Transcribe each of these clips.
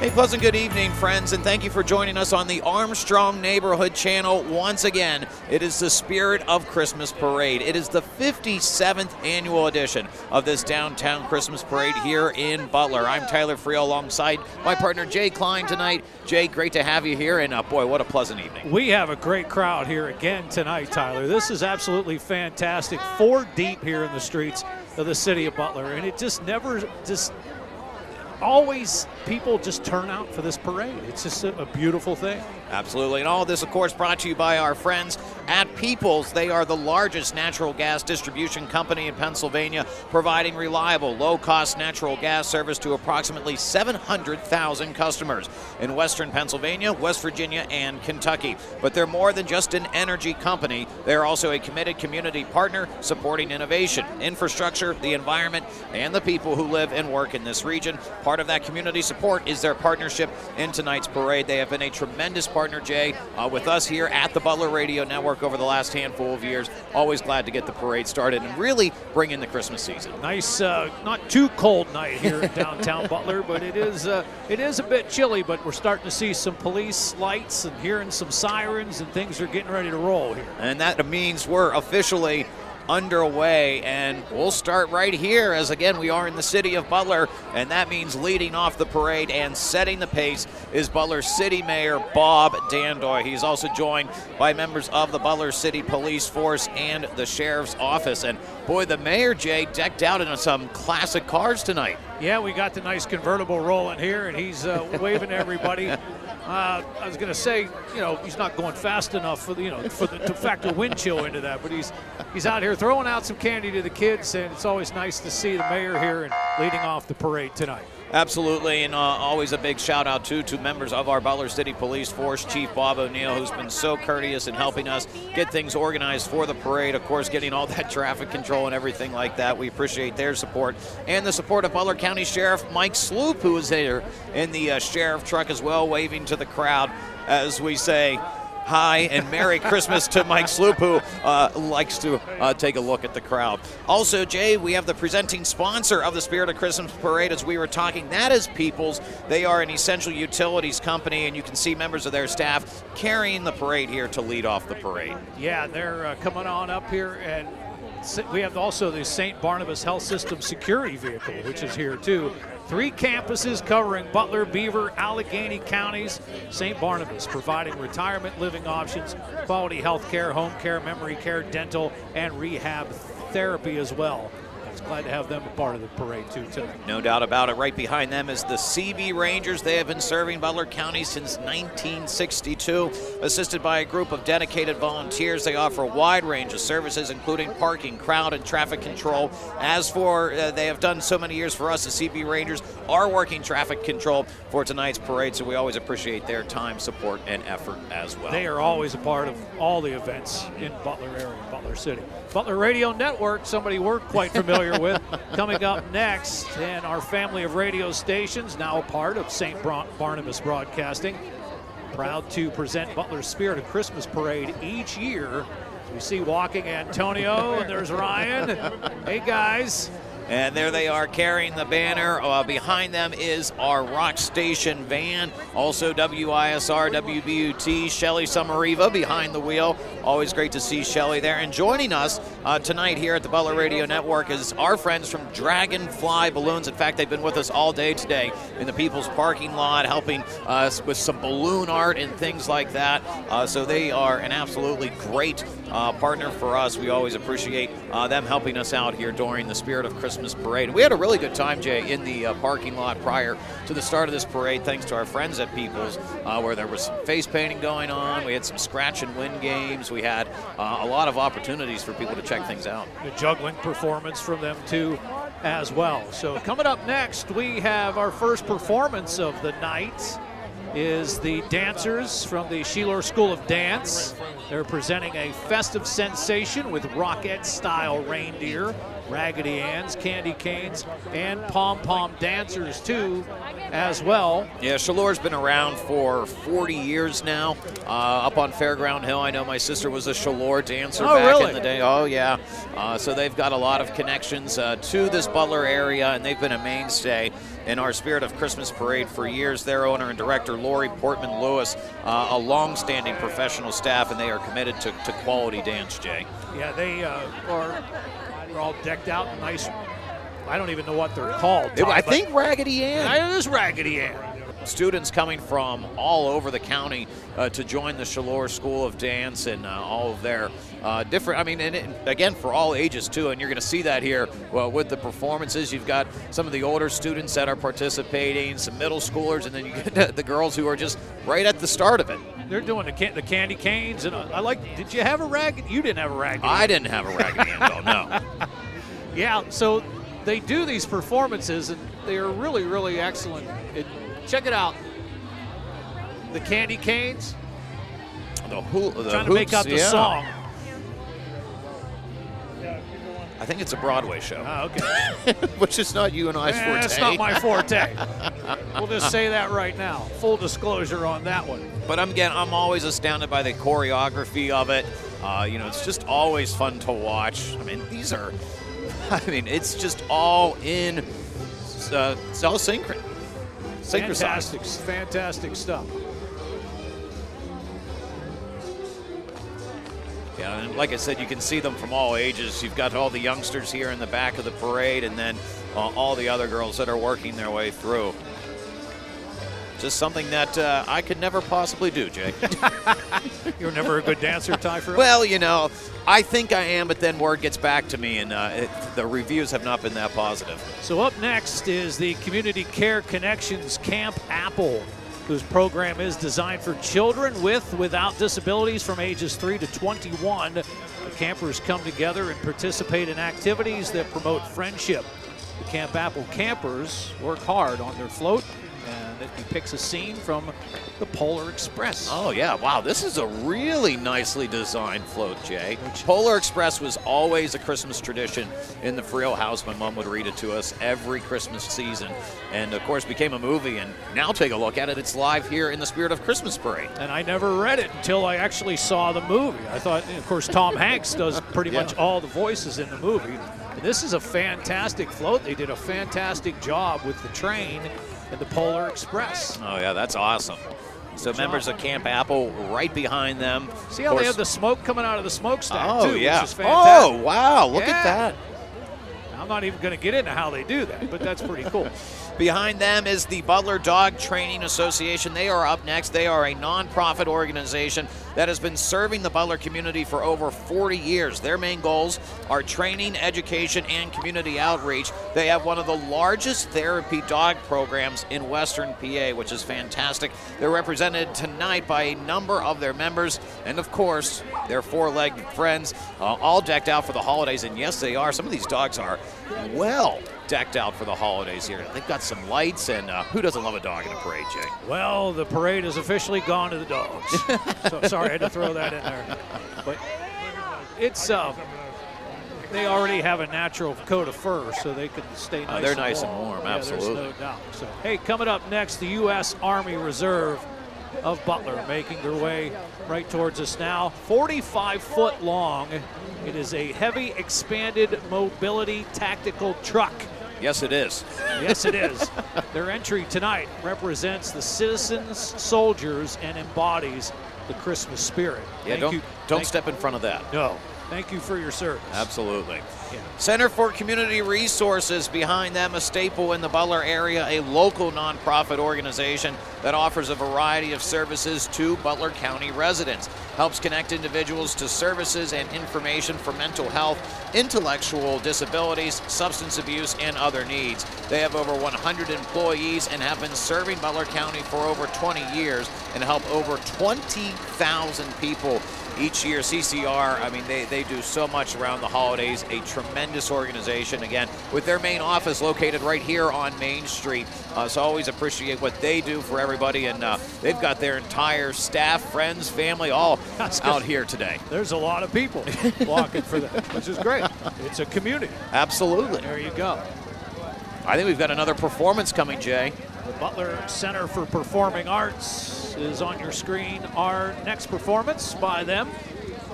Hey, pleasant good evening, friends, and thank you for joining us on the Armstrong Neighborhood Channel once again. It is the Spirit of Christmas Parade. It is the 57th annual edition of this downtown Christmas parade here in Butler. I'm Tyler Friel alongside my partner Jay Kline tonight. Jay, great to have you here, and boy, what a pleasant evening. We have a great crowd here again tonight, Tyler. This is absolutely fantastic. 4 deep here in the streets of the city of Butler, and it just always people just turn out for this parade. It's just a beautiful thing. Absolutely, and all of this, of course, brought to you by our friends at Peoples. They are the largest natural gas distribution company in Pennsylvania, providing reliable, low-cost natural gas service to approximately 700,000 customers in western Pennsylvania, West Virginia, and Kentucky. But they're more than just an energy company. They're also a committed community partner supporting innovation, infrastructure, the environment, and the people who live and work in this region. Part of that community support is their partnership in tonight's parade. They have been a tremendous partner, Jay, with us here at the Butler Radio Network over the last handful of years. Always glad to get the parade started and really bring in the Christmas season. Nice, not too cold night here in downtown Butler, but it is a bit chilly, but we're starting to see some police lights and hearing some sirens, and things are getting ready to roll here. And that means we're officially underway, and we'll start right here as again we are in the city of Butler, and that means leading off the parade and setting the pace is Butler City Mayor Bob Dandoy. He's also joined by members of the Butler City Police Force and the Sheriff's Office, and boy, the mayor, Jay, decked out in some classic cars tonight. Yeah, we got the nice convertible rolling here, and he's waving to everybody. I was going to say, he's not going fast enough to factor wind chill into that, but he's out here throwing out some candy to the kids, and it's always nice to see the mayor here and leading off the parade tonight. Absolutely, and always a big shout out to members of our Butler City Police Force, Chief Bob O'Neill, who's been so courteous in helping us get things organized for the parade. Of course, getting all that traffic control and everything like that. We appreciate their support and the support of Butler County Sheriff Mike Sloop, who is here in the sheriff truck as well, waving to the crowd as we say hi and Merry Christmas to Mike Sloop, who likes to take a look at the crowd. Also, Jay, we have the presenting sponsor of the Spirit of Christmas Parade, as we were talking. That is Peoples. They are an essential utilities company, and you can see members of their staff carrying the parade here to lead off the parade. Yeah, they're coming on up here, and we have also the St. Barnabas Health System security vehicle, which is here too. 3 campuses covering Butler, Beaver, Allegheny counties. St. Barnabas providing retirement living options, quality health care, home care, memory care, dental, and rehab therapy as well. Glad to have them a part of the parade too tonight. No doubt about it. Right behind them is the CB Rangers. They have been serving Butler County since 1962. Assisted by a group of dedicated volunteers, they offer a wide range of services, including parking, crowd, and traffic control. As for they have done so many years for us, the CB Rangers are working traffic control for tonight's parade, so we always appreciate their time, support, and effort as well. They are always a part of all the events in Butler area, Butler City. Butler Radio Network, somebody we're quite familiar with, coming up next, and our family of radio stations, now a part of St. Barnabas Broadcasting, proud to present Butler's Spirit of Christmas Parade each year. We see walking Antonio, and there's Ryan. Hey, guys. And there they are carrying the banner. Behind them is our Rock Station van. Also WISR, WBUT, Shelly Sumariva behind the wheel. Always great to see Shelly there. And joining us tonight here at the Butler Radio Network is our friends from Dragonfly Balloons. In fact, they've been with us all day today in the People's parking lot, helping us with some balloon art and things like that. So they are an absolutely great partner for us. We always appreciate them helping us out here during the Spirit of Christmas Parade. We had a really good time, Jay, in the parking lot prior to the start of this parade, thanks to our friends at Peoples, where there was some face painting going on. We had some scratch and win games. We had a lot of opportunities for people to check things out. The juggling performance from them too as well. So coming up next, we have our first performance of the night. Is the dancers from the Sheeler School of Dance. They're presenting a festive sensation with Rockette-style reindeer Raggedy Anns, candy canes, and pom-pom dancers too, as well. Yeah, Shalore's been around for 40 years now. Up on Fairground Hill, I know my sister was a Shalore dancer back in the day. Oh, yeah. So they've got a lot of connections to this Butler area, and they've been a mainstay in our Spirit of Christmas Parade for years. Their owner and director, Lori Portman Lewis, a long-standing professional staff, and they are committed to quality dance, Jay. Yeah, they're all decked out in nice, I don't even know what they're called. Tom, I think Raggedy Ann. It is Raggedy Ann. Students coming from all over the county to join the Shalore School of Dance and all of their different, I mean, and again, for all ages too, and you're going to see that here with the performances. You've got some of the older students that are participating, some middle schoolers, and then you get the girls who are just right at the start of it. They're doing the candy canes, and I like, did you have a Raggedy? You didn't have a Raggedy. I didn't have a Raggedy Ann, though, no. Yeah, so they do these performances, and they are really, really excellent. Check it out. The candy canes. Trying to make out the song. I think it's a Broadway show. Oh, okay. Which is not you and I's forte. That's not my forte. We'll just say that right now. Full disclosure on that one. But I'm always astounded by the choreography of it. It's just always fun to watch. I mean, it's just all in, it's all synchronized. Fantastic stuff. Yeah, and like I said, you can see them from all ages. You've got all the youngsters here in the back of the parade, and then all the other girls that are working their way through. Just something that I could never possibly do, Jay. You're never a good dancer, Ty Friel? Well, I think I am, but then word gets back to me, and the reviews have not been that positive. So up next is the Community Care Connections Camp Apple, whose program is designed for children without disabilities from ages 3 to 21. The campers come together and participate in activities that promote friendship. The Camp Apple campers work hard on their float, and it depicts a scene from the Polar Express. Oh, yeah. Wow, this is a really nicely designed float, Jay. Polar Express was always a Christmas tradition in the Friel house. My mom would read it to us every Christmas season, and, of course, became a movie. And now take a look at it. It's live here in the Spirit of Christmas Parade. And I never read it until I actually saw the movie. I thought, of course, Tom Hanks does pretty much all the voices in the movie. And this is a fantastic float. They did a fantastic job with the train and the Polar Express. Oh, yeah, that's awesome. So members of Camp Apple right behind them. See how they have the smoke coming out of the smokestack, too, which is fantastic. Oh, wow, look at that. I'm not even going to get into how they do that, but that's pretty cool. Behind them is the Butler Dog Training Association. They are up next. They are a nonprofit organization that has been serving the Butler community for over 40 years. Their main goals are training, education, and community outreach. They have one of the largest therapy dog programs in Western PA, which is fantastic. They're represented tonight by a number of their members, and of course, their four-legged friends, all decked out for the holidays. And yes, they are. Some of these dogs are well decked out for the holidays here. They've got some lights, and who doesn't love a dog in a parade, Jay? Well, the parade has officially gone to the dogs. So, sorry, I had to throw that in there. But it's, they already have a natural coat of fur, so they can stay nice they're and nice warm. and warm, yeah, absolutely. There's no doubt. So, hey, coming up next, the U.S. Army Reserve of Butler making their way right towards us now. 45-foot long. It is a heavy expanded mobility tactical truck. Yes, it is. Yes, it is. Their entry tonight represents the citizens, soldiers, and embodies the Christmas spirit. Yeah, don't step in front of that. No. Thank you for your service. Absolutely. Yeah. Center for Community Resources, behind them a staple in the Butler area, a local nonprofit organization that offers a variety of services to Butler County residents. Helps connect individuals to services and information for mental health, intellectual disabilities, substance abuse, and other needs. They have over 100 employees and have been serving Butler County for over 20 years and help over 20,000 people each year. CCR, I mean, they do so much around the holidays. A tremendous organization, again, with their main office located right here on Main Street. So always appreciate what they do for everyone. everybody, and they've got their entire staff, friends, family, all out here today. There's a lot of people walking for that, which is great. It's a community. Absolutely. There you go. I think we've got another performance coming, Jay. The Butler Center for Performing Arts is on your screen. Our next performance by them.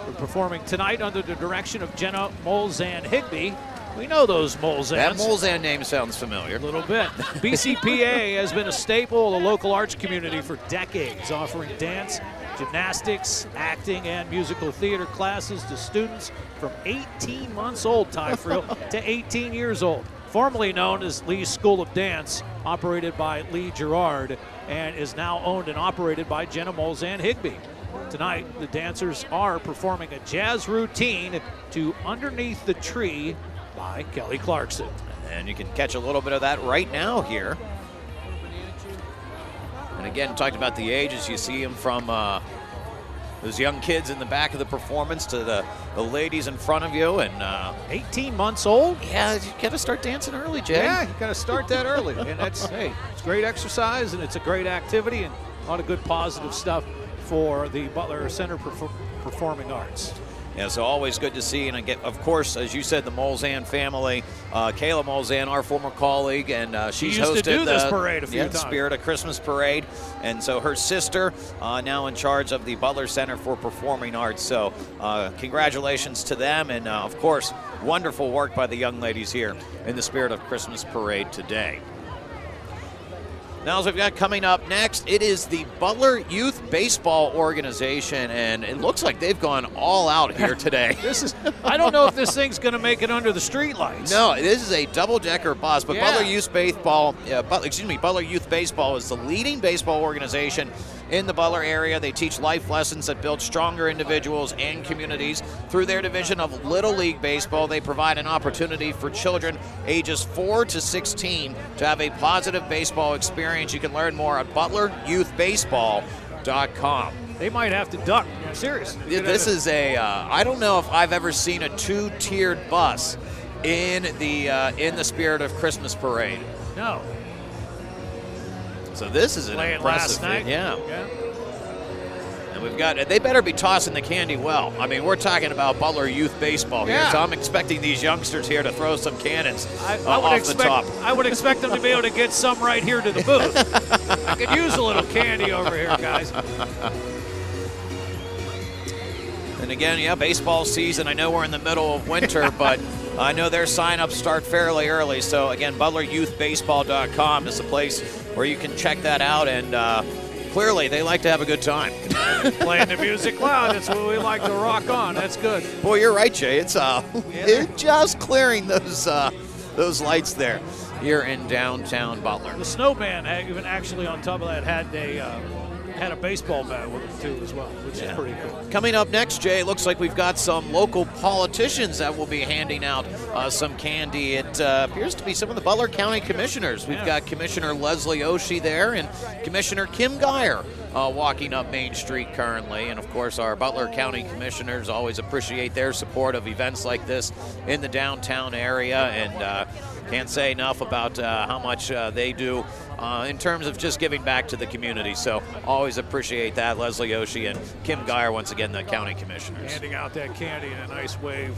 We're performing tonight under the direction of Jenna Molzan-Higby. We know those Molzans. That Molzan name sounds familiar. A little bit. BCPA has been a staple of the local arts community for decades, offering dance, gymnastics, acting, and musical theater classes to students from 18 months old, Ty Friel, to 18 years old. Formerly known as Lee's School of Dance, operated by Lee Gerard, and is now owned and operated by Jenna Molzan-Higby. Tonight, the dancers are performing a jazz routine to Underneath the Tree by Kelly Clarkson. And you can catch a little bit of that right now here. And again, talked about the ages. You see them from those young kids in the back of the performance to the ladies in front of you. And 18 months old? Yeah, you got to start dancing early, Jay. Yeah, you got to start that early. And that's, hey, it's great exercise and it's a great activity and a lot of good positive stuff for the Butler Center for Performing Arts. Yeah, so always good to see. And again, of course, as you said, the Molzan family, Kayla Molzan, our former colleague, and she's used hosted to do this parade a few times. Spirit of Christmas Parade. And so her sister now in charge of the Butler Center for Performing Arts. So congratulations to them. And of course, wonderful work by the young ladies here in the Spirit of Christmas Parade today. Now, as we've got coming up next, it is the Butler Youth Baseball Organization, and it looks like they've gone all out here today. I don't know if this thing's going to make it under the streetlights. No, this is a double-decker bus, but Yeah. Butler Youth Baseball is the leading baseball organization in the Butler area. They teach life lessons that build stronger individuals and communities. Through their division of Little League Baseball, they provide an opportunity for children ages 4 to 16 to have a positive baseball experience. You can learn more at butleryouthbaseball.com. They might have to duck. Seriously. This is I don't know if I've ever seen a two-tiered bus in the Spirit of Christmas Parade. No. So this is an Playing impressive last night. Yeah. And we've got, they better be tossing the candy well. I mean, we're talking about Butler Youth Baseball here, Yeah. so I'm expecting these youngsters here to throw some cannons I would off the top. I would expect them to be able to get some right here to the booth. I could use a little candy over here, guys. And again, yeah, baseball season. I know we're in the middle of winter, but I know their sign-ups start fairly early. So again, butleryouthbaseball.com is the place where you can check that out. And clearly, they like to have a good time. Playing the music loud. That's what we like to rock on. That's good. Boy, you're right, Jay. It's just clearing those lights there here in downtown Butler. The snowman, even actually on top of that, had a baseball bat with him too as well, which is pretty cool. Coming up next, Jay, it looks like we've got some local politicians that will be handing out some candy. It appears to be some of the Butler County commissioners. We've got Commissioner Leslie Oshie there and Commissioner Kim Geyer walking up Main Street currently. And of course, our Butler County commissioners always appreciate their support of events like this in the downtown area, and can't say enough about how much they do in terms of just giving back to the community. So always appreciate that. Leslie Oshie and Kim Geyer, once again, the county commissioners. Handing out that candy in a nice wave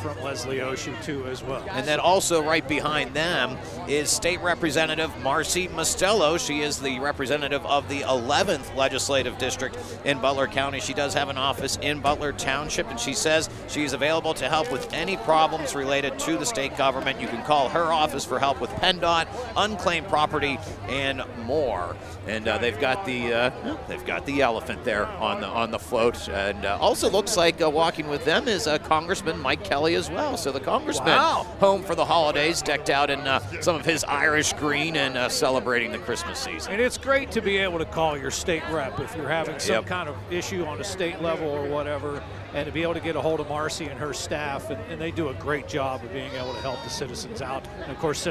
from Leslie Oshie too as well. And then also right behind them is State Representative Marcy Mostello. She is the representative of the 11th Legislative District in Butler County. She does have an office in Butler Township, and she says she is available to help with any problems related to the state government. You can call her office for help with PennDOT, unclaimed property, and more. And they've got the elephant there on the float, and also looks like walking with them is Congressman Mike Kelly as well. So the congressman home for the holidays, decked out in some of his Irish green and celebrating the Christmas season. And it's great to be able to call your state rep if you're having some kind of issue on a state level or whatever, and to be able to get a hold of Marcy and her staff, and they do a great job of being able to help the citizens out. And of course,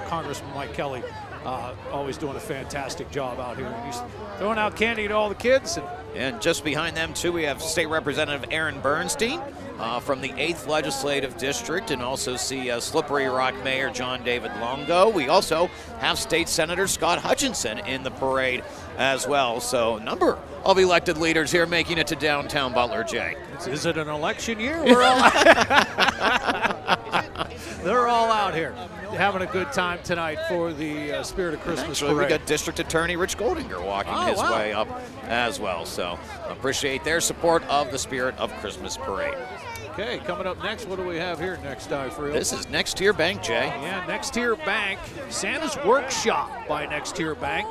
Congressman Mike Kelly always doing a fantastic job out here. And he's throwing out candy to all the kids. And just behind them, too, we have State Representative Aaron Bernstein from the 8th Legislative District, and also see Slippery Rock Mayor John David Longo. We also have State Senator Scott Hutchinson in the parade as well. So a number of elected leaders here making it to downtown Butler, Jay. Is it an election year? We're all they're all out here having a good time tonight for the Spirit of Christmas Actually, parade. we got District Attorney Rich Goldinger walking his way up as well. So appreciate their support of the Spirit of Christmas parade. Okay, coming up next, what do we have here next, Friel? This is Next Tier Bank, Jay. Yeah, Next Tier Bank. Santa's Workshop by Next Tier Bank.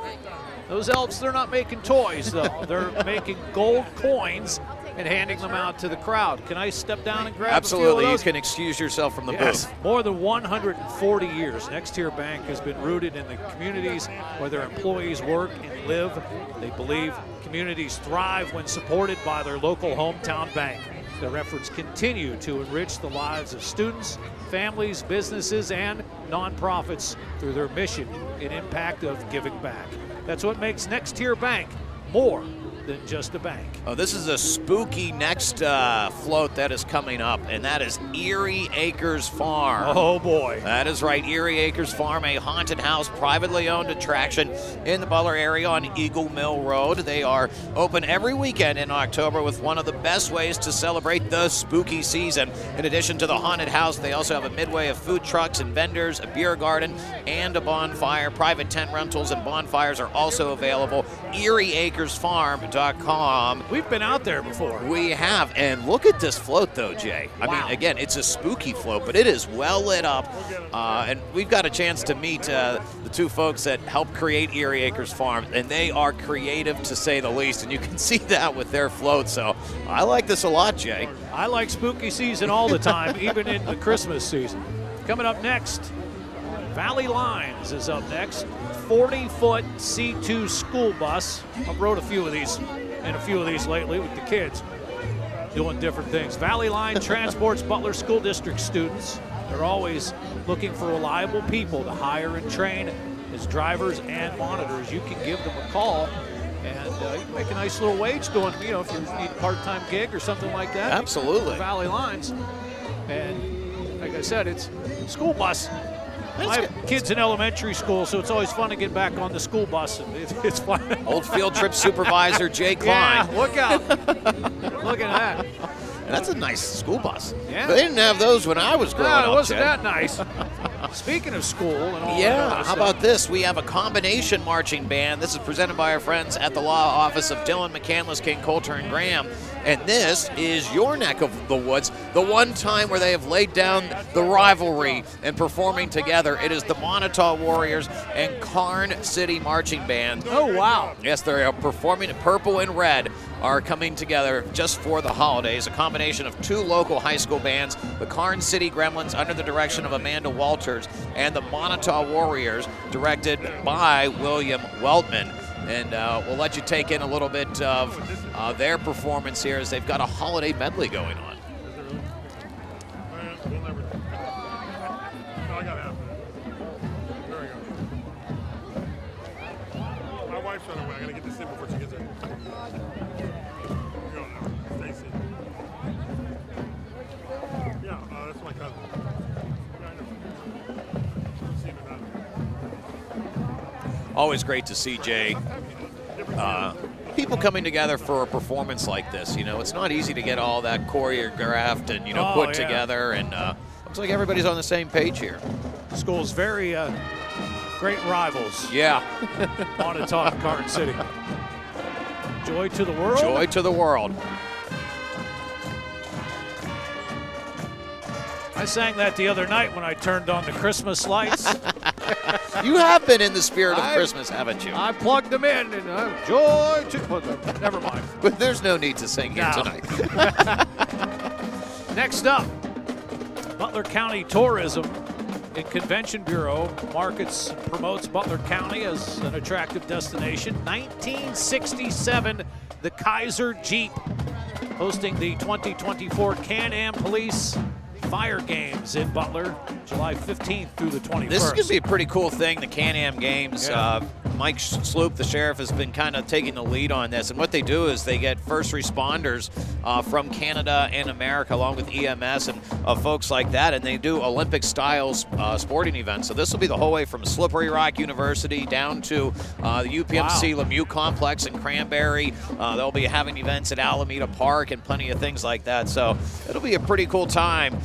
Those elves, they're not making toys, though. They're making gold coins and handing them out to the crowd. Can I step down and grab Absolutely, a few of those? you can excuse yourself from the Yes, booth. more than 140 years, Next Tier Bank has been rooted in the communities where their employees work and live. They believe communities thrive when supported by their local hometown bank. Their efforts continue to enrich the lives of students, families, businesses, and nonprofits through their mission and impact of giving back. That's what makes Next Tier Bank more than just a bank. Oh, this is a spooky next float that is coming up, and that is Erie Acres Farm. Oh boy. That is right, Erie Acres Farm, a haunted house, privately owned attraction in the Butler area on Eagle Mill Road. They are open every weekend in October with one of the best ways to celebrate the spooky season. In addition to the haunted house, they also have a midway of food trucks and vendors, a beer garden, and a bonfire. Private tent rentals and bonfires are also available. ErieAcresFarm.com. We've been out there before. We have, and look at this float though, Jay. I mean, again, it's a spooky float, but it is well lit up, and we've got a chance to meet the two folks that helped create Erie Acres Farm, and they are creative to say the least, and you can see that with their float, so I like this a lot, Jay. I like spooky season all the time, even in the Christmas season. Coming up next, Valley Lines is up next. 40-foot C2 school bus. I've rode a few of these lately with the kids doing different things. Valley Line transports Butler School District students. They're always looking for reliable people to hire and train as drivers and monitors. You can give them a call, and you can make a nice little wage doing, if you need a part-time gig or something like that. Absolutely. Valley Lines. And like I said, it's school bus. I have kids in elementary school, so it's always fun to get back on the school bus, and it's fun. Old field trip supervisor Jay Kline. Yeah, look out. Look at that. That's a nice school bus. Yeah. They didn't have those when I was growing up. No, it wasn't Jay. that nice. Speaking of school and all that Yeah, other how stuff. about this? We have a combination marching band. This is presented by our friends at the law office of Dillon, McCandless, King, Coulter, and Graham. And this is your neck of the woods, the one time where they have laid down the rivalry and performing together. It is the Montauk Warriors and Karn City Marching Band. Oh, wow. Yes, they are performing. Purple and red are coming together just for the holidays. A combination of two local high school bands, the Karn City Gremlins under the direction of Amanda Walters, and the Montauk Warriors directed by William Weltman. And we'll let you take in a little bit of their performance here as they've got a holiday medley going on. My wife's on her way. I gotta get this in before she gets there. Stacy. Yeah, that's my cousin. Yeah, I know. Seen her now. Always great to see, Jay. People coming together for a performance like this. It's not easy to get all that choreographed and put together, and looks like everybody's on the same page here. School's very great rivals. Yeah. Montauk, Karn City. Joy to the world. Joy to the world. I sang that the other night when I turned on the Christmas lights. You have been in the spirit of Christmas, haven't you? I plugged them in, and joy to... Well, never mind. But there's no need to sing here tonight. Next up, Butler County Tourism and Convention Bureau markets and promotes Butler County as an attractive destination. 1967, the Kaiser Jeep hosting the 2024 Can-Am Police Fire Games in Butler, July 15th through the 21st. This is going to be a pretty cool thing, the Can-Am Games. Yeah. Mike Sloop, the sheriff, has been kind of taking the lead on this. And what they do is they get first responders from Canada and America, along with EMS and folks like that, and they do Olympic-style sporting events. So this will be the whole way from Slippery Rock University down to the UPMC Lemieux Complex in Cranberry. They'll be having events at Alameda Park and plenty of things like that. So it'll be a pretty cool time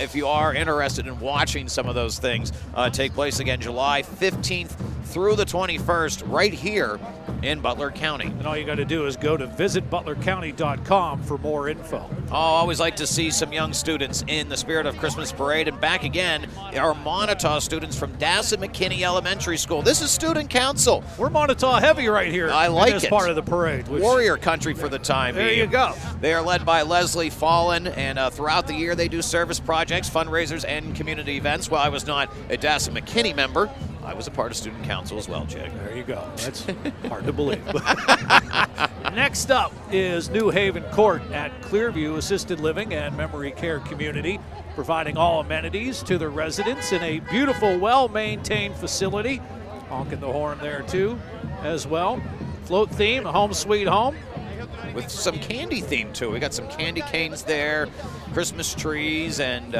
if you are interested in watching some of those things take place. Again, July 15th through the 21st right here in Butler County. And all you got to do is go to visitbutlercounty.com for more info. Oh, I always like to see some young students in the spirit of Christmas parade. And back again, our Montauk students from Dassett McKinney Elementary School. This is student council. We're Montauk heavy right here. I like this it. part of the parade. Warrior country for the time being. There you go. They are led by Leslie Fallon, and throughout the year they do service projects, fundraisers, and community events. While I was not a Dassett McKinney member, I was a part of student council as well, Jake. There you go. That's hard to believe. Next up is New Haven Court at Clearview Assisted Living and Memory Care Community, providing all amenities to their residents in a beautiful, well-maintained facility. Honking the horn there, too, as well. Float theme, home sweet home. With some candy theme, too. We got some candy canes there, Christmas trees, and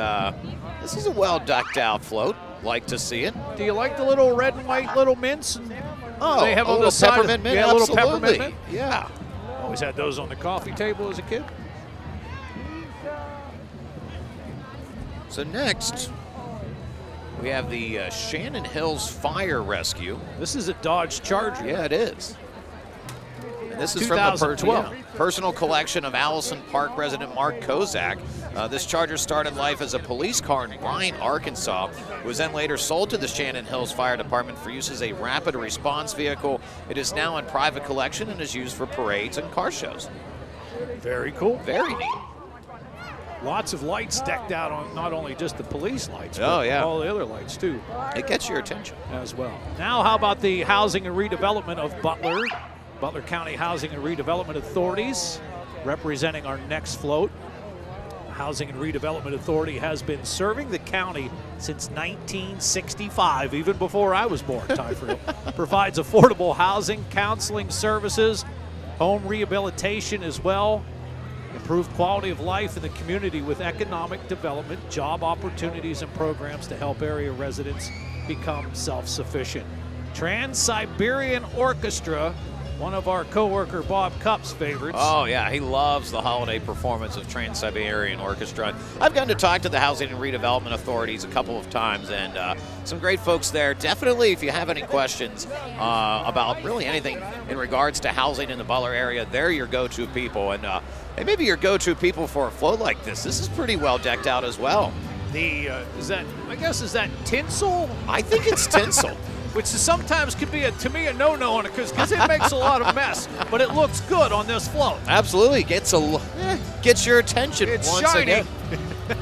this is a well-ducked-out float. Like to see it. Do you like the little red and white little mints? Oh, they have a little peppermint mint. Yeah, a little peppermint mint. Yeah. Always had those on the coffee table as a kid. So next, we have the Shannon Hills Fire Rescue. This is a Dodge Charger. Yeah, it is. And this is 2012. from the personal collection of Allison Park resident Mark Kozak. This Charger started life as a police car in Ryan, Arkansas. It was then later sold to the Shannon Hills Fire Department for use as a rapid response vehicle. It is now in private collection and is used for parades and car shows. Very cool. Very neat. Lots of lights decked out on not only just the police lights, but all the other lights too. It gets your attention. As well. Now how about the housing and redevelopment of Butler? Butler County Housing and Redevelopment Authorities representing our next float. The Housing and Redevelopment Authority has been serving the county since 1965, even before I was born, Ty Friel. Provides affordable housing, counseling services, home rehabilitation as well, improved quality of life in the community with economic development, job opportunities, and programs to help area residents become self-sufficient. Trans-Siberian Orchestra, one of our co-worker Bob Cupp's favorites. Oh, yeah, he loves the holiday performance of Trans-Siberian Orchestra. I've gotten to talk to the Housing and Redevelopment Authorities a couple of times, and some great folks there. Definitely, if you have any questions about really anything in regards to housing in the Butler area, they're your go-to people. And maybe your go-to people for a float like this. This is pretty well decked out as well. Is that tinsel? I think it's tinsel. Which sometimes could be, to me, a no-no on it because it makes a lot of mess, but it looks good on this float. Absolutely. Gets your attention it's once shiny. again.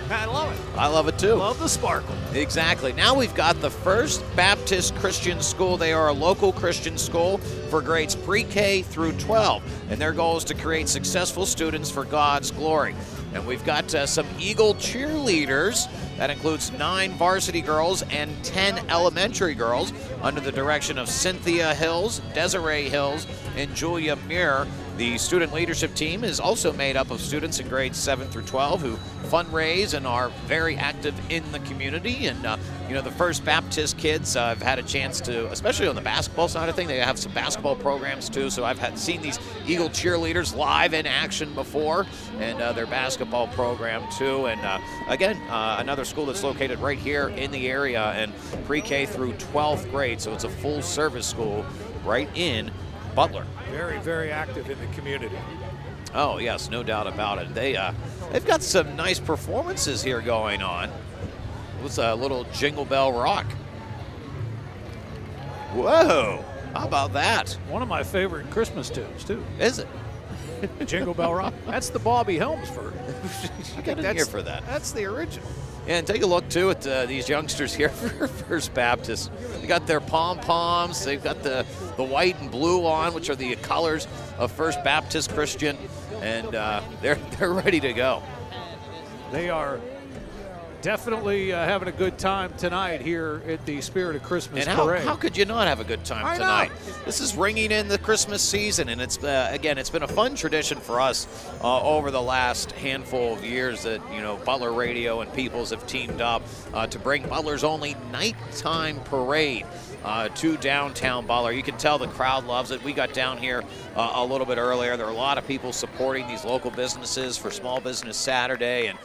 I love it. I love it too. Love the sparkle. Exactly. Now we've got the First Baptist Christian School. They are a local Christian school for grades pre-K through 12, and their goal is to create successful students for God's glory. And we've got some Eagle cheerleaders. That includes 9 varsity girls and 10 elementary girls under the direction of Cynthia Hills, Desiree Hills, and Julia Muir. The student leadership team is also made up of students in grades 7 through 12 who fundraise and are very active in the community. And, the First Baptist kids, I've had a chance to, especially on the basketball side of things, they have some basketball programs too. So I've seen these Eagle cheerleaders live in action before, and their basketball program too. And again, another school that's located right here in the area and pre-K through 12th grade. So it's a full service school right in Butler. Very, very active in the community. Oh, yes, no doubt about it. They've got some nice performances here going on. It's a little Jingle Bell Rock. Whoa, how about that? One of my favorite Christmas tunes, too. Is it? Jingle Bell Rock. That's the Bobby Helms version. I got in here for that. That's the original. And take a look, too, at these youngsters here for First Baptist. They got their pom-poms. They've got the white and blue on, which are the colors of First Baptist Christian, and they're ready to go. They are Definitely having a good time tonight here at the Spirit of Christmas Parade. How could you not have a good time tonight? This is ringing in the Christmas season, and it's again, it's been a fun tradition for us over the last handful of years that Butler Radio and Peoples have teamed up to bring Butler's only nighttime parade to downtown Butler. You can tell the crowd loves it. We got down here a little bit earlier. There are a lot of people supporting these local businesses for Small Business Saturday, and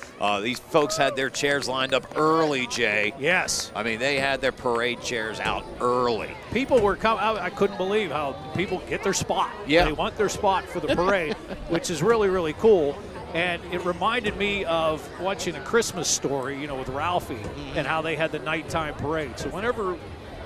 these folks had their chairs lined up early, Jay. Yes. I mean, they had their parade chairs out early. People were coming. I couldn't believe how people get their spot. Yeah. They want their spot for the parade, which is really, really cool. And it reminded me of watching A Christmas Story, with Ralphie, and how they had the nighttime parade. So whenever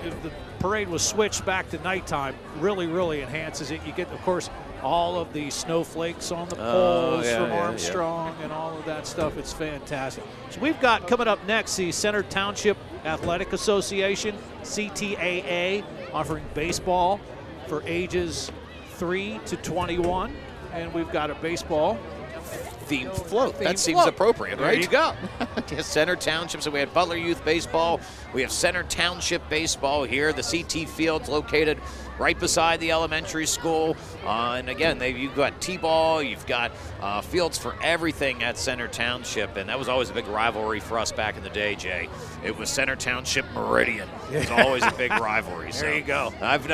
the parade was switched back to nighttime, really, really enhances it. You get, of course, all of the snowflakes on the poles from Armstrong and all of that stuff. It's fantastic. So we've got coming up next the Center Township Athletic Association, CTAA, offering baseball for ages 3 to 21. And we've got a baseball themed float. That seems appropriate, right? There you go. Center Township. So we had Butler Youth Baseball. We have Center Township Baseball here. The CT Field's located right beside the elementary school. And again, you've got T-ball. You've got fields for everything at Center Township. And that was always a big rivalry for us back in the day, Jay. It was Center Township Meridian. It was always a big rivalry. There you go. I've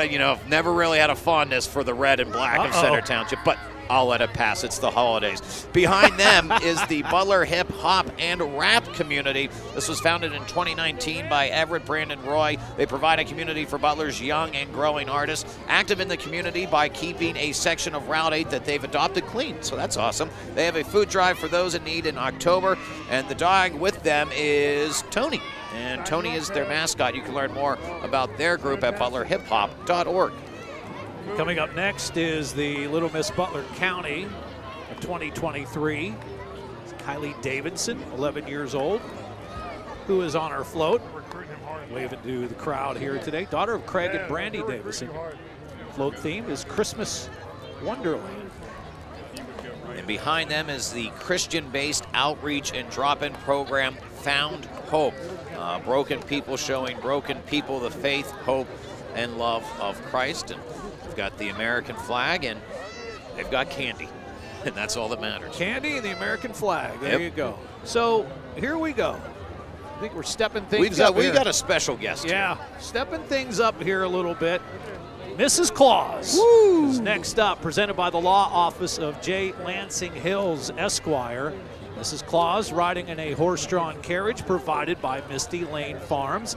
never really had a fondness for the red and black of Center Township, but I'll let it pass. It's the holidays. Behind them is the Butler Hip Hop and Rap Community. This was founded in 2019 by Everett, Brandon, Roy. They provide a community for Butler's young and growing artists, active in the community by keeping a section of Route 8 that they've adopted clean. So that's awesome. They have a food drive for those in need in October, and the dog with them is Tony. And Tony is their mascot. You can learn more about their group at butlerhiphop.org. Coming up next is the Little Miss Butler County of 2023. It's Kylie Davidson, 11 years old, who is on our float, waving to the crowd here today. Daughter of Craig and Brandy Davidson. Float theme is Christmas Wonderland. And behind them is the Christian-based outreach and drop-in program, Found Hope. Broken people showing broken people the faith, hope, and love of Christ. And they've got the American flag, and they've got candy, and that's all that matters. Candy and the American flag. There you go. So here we go. I think we're stepping things up. We've got a special guest here. Stepping things up here a little bit. Mrs. Claus is next up, presented by the law office of J. Lansing Hills, Esquire. Mrs. Claus riding in a horse-drawn carriage provided by Misty Lane Farms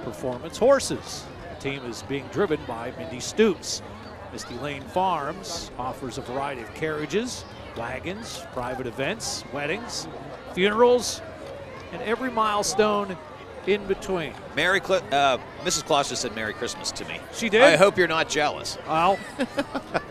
Performance Horses. The team is being driven by Mindy Stoops. Misty Lane Farms offers a variety of carriages, wagons, private events, weddings, funerals, and every milestone in between. Mrs. Claus just said Merry Christmas to me. She did? I hope you're not jealous. Well,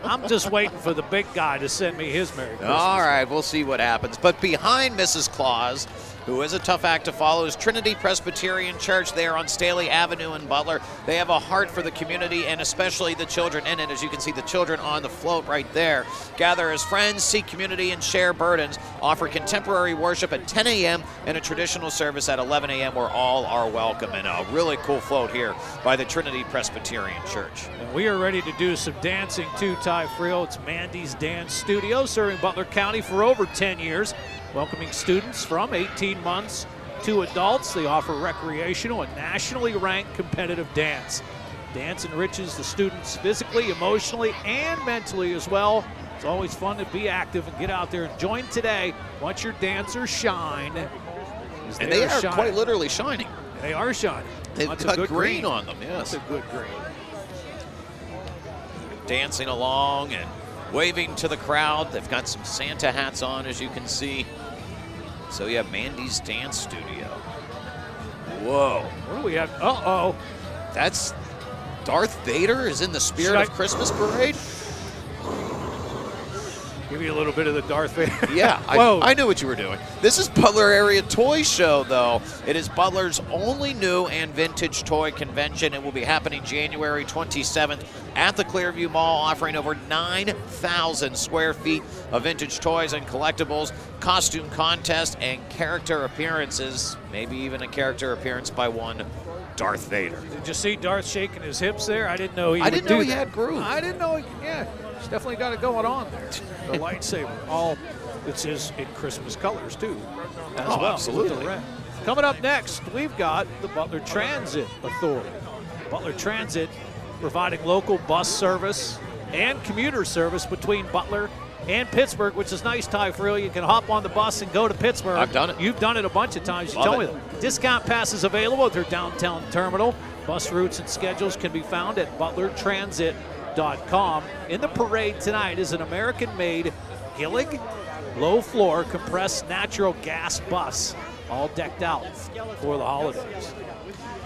I'm just waiting for the big guy to send me his Merry Christmas. All right, we'll see what happens. But behind Mrs. Claus, who is a tough act to follow, is Trinity Presbyterian Church there on Staley Avenue in Butler. They have a heart for the community and especially the children in it. As you can see, the children on the float right there gather as friends, seek community, and share burdens, offer contemporary worship at 10 a.m. and a traditional service at 11 a.m. where all are welcome. And a really cool float here by the Trinity Presbyterian Church. And we are ready to do some dancing too, Ty Friel. It's Mandy's Dance Studio, serving Butler County for over 10 years. Welcoming students from 18 months to adults. They offer recreational and nationally ranked competitive dance. Dance enriches the students physically, emotionally, and mentally as well. It's always fun to be active and get out there and join today. Watch your dancers shine. And they are quite literally shining. They are shining. They've got green on them, yes. That's a good green. Dancing along and waving to the crowd. They've got some Santa hats on, as you can see. So you have Mandy's Dance Studio. Whoa. What do we have? Uh-oh. That's Darth Vader is in the Spirit of Christmas Parade? Give you a little bit of the Darth Vader. Yeah, I knew what you were doing. This is Butler Area Toy Show, though. It is Butler's only new and vintage toy convention. It will be happening January 27th at the Clearview Mall, offering over 9,000 square feet of vintage toys and collectibles, costume contests, and character appearances, maybe even a character appearance by one Darth Vader. Did you see Darth shaking his hips there? I didn't know he had groove. I didn't know he's definitely got it going on there. The lightsaber, it's in Christmas colors too, as well. Absolutely. With the red. Coming up next, we've got the Butler Transit Authority. Butler Transit providing local bus service and commuter service between Butler and Pittsburgh, which is nice, Ty Friel. You can hop on the bus and go to Pittsburgh. I've done it. You've done it a bunch of times. You told me that. Discount passes available at their downtown terminal. Bus routes and schedules can be found at butlertransit.com. In the parade tonight is an American-made Gillig low-floor compressed natural gas bus, all decked out for the holidays.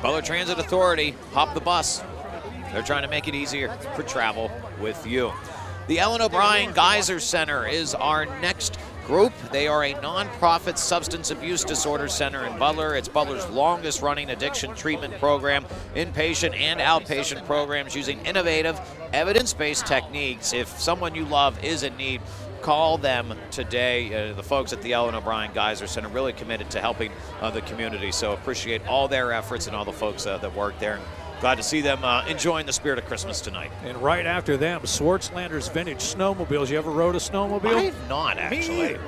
Butler Transit Authority, hop the bus. They're trying to make it easier for travel with you. The Ellen O'Brien Geyser Center is our next group. They are a nonprofit substance abuse disorder center in Butler. It's Butler's longest running addiction treatment program, inpatient and outpatient programs using innovative, evidence-based techniques. If someone you love is in need, call them today. The folks at the Ellen O'Brien Geyser Center really committed to helping the community, so appreciate all their efforts and all the folks that work there. Glad to see them enjoying the spirit of Christmas tonight. And right after them, Swartzlander's Vintage Snowmobiles. You ever rode a snowmobile? I have not, actually.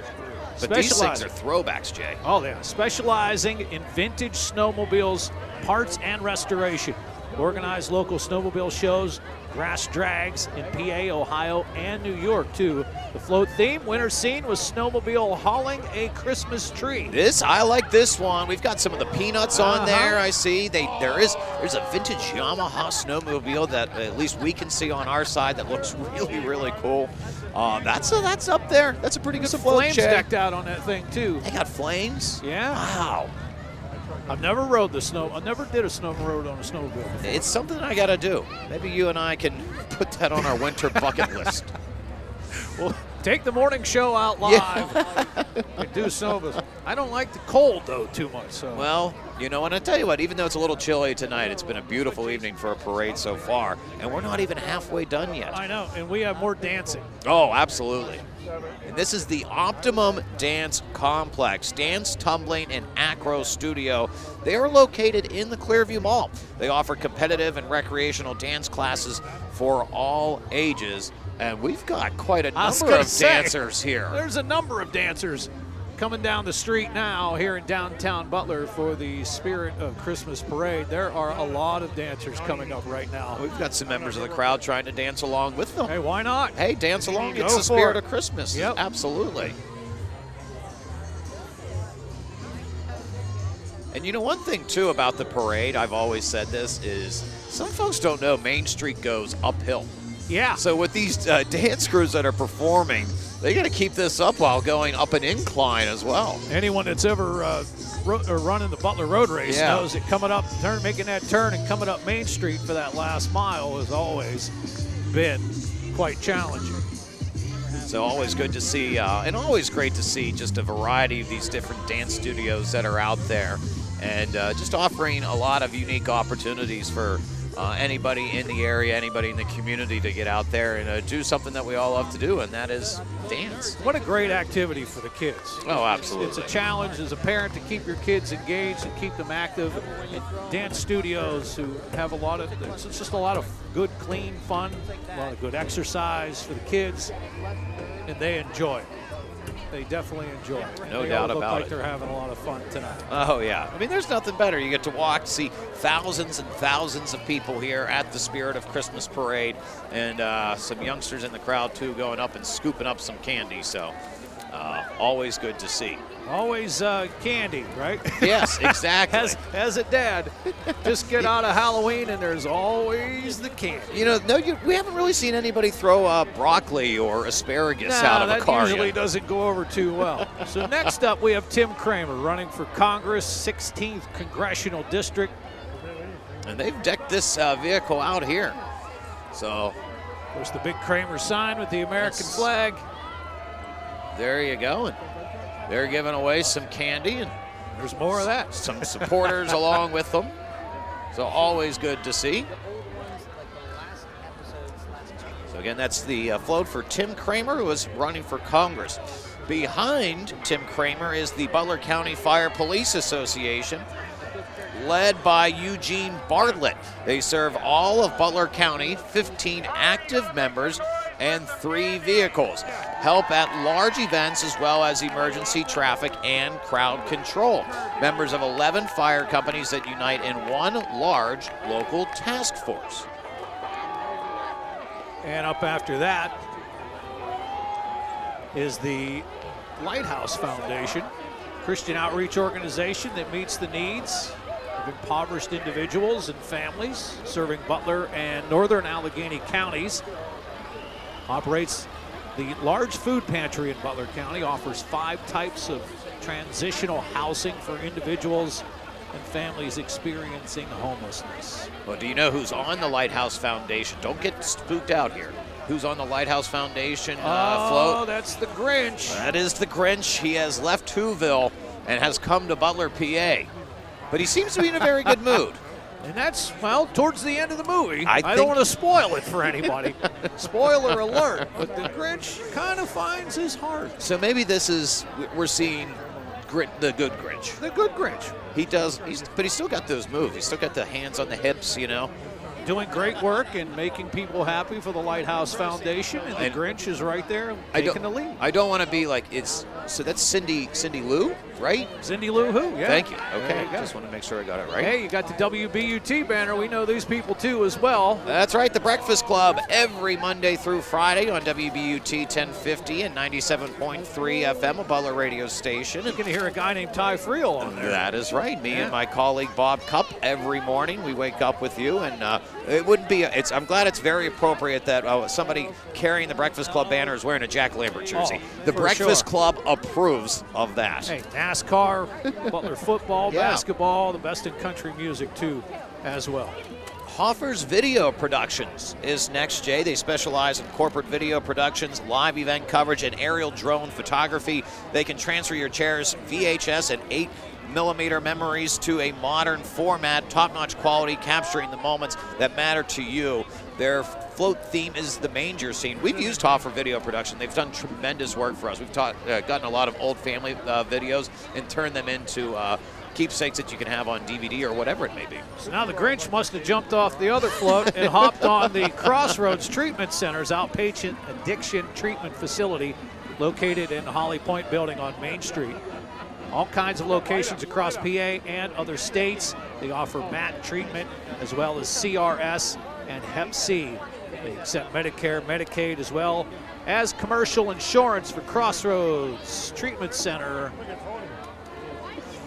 But these things are throwbacks, Jay. Oh, yeah. Specializing in vintage snowmobiles, parts, and restoration. Organized local snowmobile shows, grass drags in PA, Ohio, and New York, too. The float theme, winter scene, was snowmobile hauling a Christmas tree. I like this one. We've got some of the peanuts on there, I see. There's a vintage Yamaha snowmobile that at least we can see on our side that looks really, really cool. That's up there. That's a pretty good float, flames decked out on that thing, too. They got flames? Yeah. Wow. I've never rode the snow. I never did a snow road on a snowmobile before. It's something I got to do. Maybe you and I can put that on our winter bucket list. Well, take the morning show out live and do snowmobiles. I don't like the cold, though, too much. So. Well, you know, and I tell you what, even though it's a little chilly tonight, it's been a beautiful evening for a parade so far, and we're not even halfway done yet. I know, and we have more dancing. Oh, absolutely. And this is the Optimum Dance Complex, dance, tumbling, and acro studio. They are located in the Clearview Mall. They offer competitive and recreational dance classes for all ages. And we've got quite a number of dancers here. There's a number of dancers coming down the street now here in downtown Butler for the Spirit of Christmas Parade. There are a lot of dancers coming up right now. We've got some members of the crowd trying to dance along with them. Hey, why not? Hey, dance along. It's the spirit of Christmas. Yep. Absolutely. And you know, one thing, too, about the parade, I've always said this, is some folks don't know Main Street goes uphill. Yeah. So with these dance crews that are performing, they got to keep this up while going up an incline as well. Anyone that's ever running the Butler Road Race knows that coming up, making that turn and coming up Main Street for that last mile has always been quite challenging. So always good to see, and always great to see just a variety of these different dance studios that are out there, and just offering a lot of unique opportunities for anybody in the area, anybody in the community to get out there and do something that we all love to do, and that is dance. What a great activity for the kids. Oh, absolutely. It's a challenge as a parent to keep your kids engaged and keep them active. And dance studios who have it's just a lot of good, clean fun, a lot of good exercise for the kids, and they enjoy it. They definitely enjoy it. No doubt about it. They're having a lot of fun tonight. Oh, yeah. I mean, there's nothing better. You get to walk, see thousands and thousands of people here at the Spirit of Christmas Parade, and some youngsters in the crowd, too, going up and scooping up some candy. So always good to see. Always candy, right? Yes, exactly. as a dad, just get out of Halloween and there's always the candy. You know, we haven't really seen anybody throw broccoli or asparagus out of a car that usually doesn't go over too well. So next up, we have Tim Kramer running for Congress, 16th Congressional District. And they've decked this vehicle out here. So, of course, the big Kramer sign with the American flag. There you go. And they're giving away some candy, and there's more of that. Some supporters along with them. So always good to see. So again, that's the float for Tim Kramer, who is running for Congress. Behind Tim Kramer is the Butler County Fire Police Association, led by Eugene Bartlett. They serve all of Butler County, 15 active members, and 3 vehicles. Help at large events as well as emergency traffic and crowd control. Members of 11 fire companies that unite in one large local task force. And up after that is the Lighthouse Foundation, Christian outreach organization that meets the needs of impoverished individuals and families, serving Butler and northern Allegheny counties. Operates the large food pantry in Butler County, offers 5 types of transitional housing for individuals and families experiencing homelessness. Well, do you know who's on the Lighthouse Foundation? Don't get spooked out here. Who's on the Lighthouse Foundation float? Oh, that's the Grinch. That is the Grinch. He has left Whoville and has come to Butler, PA. But he seems to be in a very good mood. And that's, well, towards the end of the movie. I think don't want to spoil it for anybody. Spoiler alert. But the Grinch kind of finds his heart. So maybe this is, we're seeing the good Grinch. The good Grinch. He does, but he's still got those moves. He's still got the hands on the hips, you know. Doing great work and making people happy for the Lighthouse Foundation, and the Grinch is right there taking the lead. I don't want to be like, so that's Cindy Lou, right? Cindy Lou Who, yeah. Thank you. Okay, just want to make sure I got it right. Hey, you got the WBUT banner. We know these people too as well. That's right, the Breakfast Club every Monday through Friday on WBUT 1050 and 97.3 FM, a Butler radio station. You're going to hear a guy named Ty Friel on there. That is right. Me and my colleague Bob Cupp every morning. We wake up with you, and it wouldn't be. I'm glad it's very appropriate that somebody carrying the Breakfast Club banner is wearing a Jack Lambert jersey. The Breakfast Club approves of that. Hey, NASCAR, Butler football, basketball, the best in country music too, as well. Hoffer's Video Productions is next, Jay. They specialize in corporate video productions, live event coverage, and aerial drone photography. They can transfer your chair's VHS and 8mm memories to a modern format, top-notch quality, capturing the moments that matter to you. Their float theme is the manger scene. We've used Hoffer Video Production. They've done tremendous work for us. We've gotten a lot of old family videos and turned them into keepsakes that you can have on DVD or whatever it may be. So now the Grinch must have jumped off the other float and hopped on the Crossroads Treatment Center's outpatient addiction treatment facility located in the Holly Point building on Main Street. All kinds of locations across PA and other states. They offer MAT treatment as well as CRS and Hep C. They accept Medicare, Medicaid, as well as commercial insurance for Crossroads Treatment Center.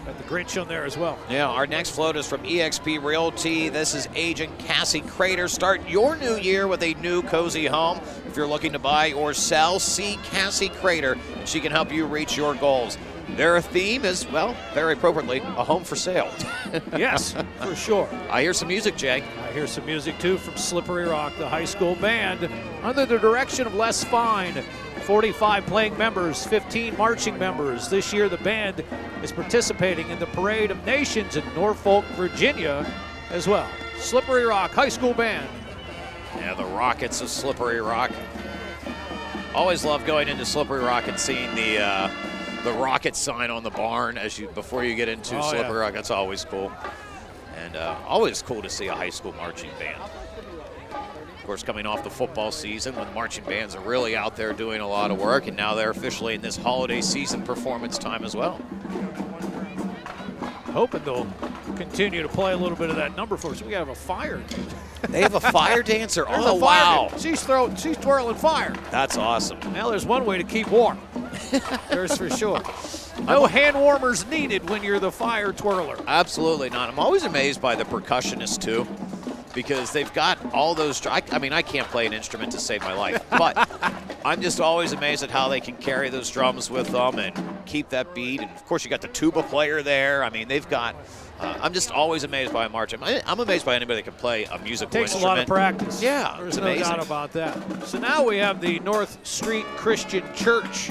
Got the Grinch on there as well. Yeah, our next float is from eXp Realty. This is Agent Cassie Crater. Start your new year with a new cozy home. If you're looking to buy or sell, see Cassie Crater, and she can help you reach your goals. Their theme is, well, very appropriately, a home for sale. Yes, for sure. I hear some music, Jay. I hear some music, too, from Slippery Rock, the high school band, under the direction of Les Fine. 45 playing members, 15 marching members. This year, the band is participating in the Parade of Nations in Norfolk, Virginia, as well. Slippery Rock High School Band. Yeah, the Rockets of Slippery Rock. Always love going into Slippery Rock and seeing the Rocket sign on the barn before you get into Slippery Rock. That's always cool. And always cool to see a high school marching band. Of course, coming off the football season when marching bands are really out there doing a lot of work, and now they're officially in this holiday season performance time as well. Hoping they'll continue to play a little bit of that number for us. We have a fire. They have a fire dancer. Oh, wow. She's twirling fire. That's awesome. Now there's one way to keep warm. There's for sure. No hand warmers needed when you're the fire twirler. Absolutely not. I'm always amazed by the percussionists, too, because they've got all those. I mean, I can't play an instrument to save my life, but I'm just always amazed at how they can carry those drums with them and keep that beat. And, of course, you got the tuba player there. I mean, they've got I'm just always amazed by a march. I'm amazed by anybody that can play a musical instrument. Takes a lot of practice. Yeah, there's no doubt about that. So now we have the North Street Christian Church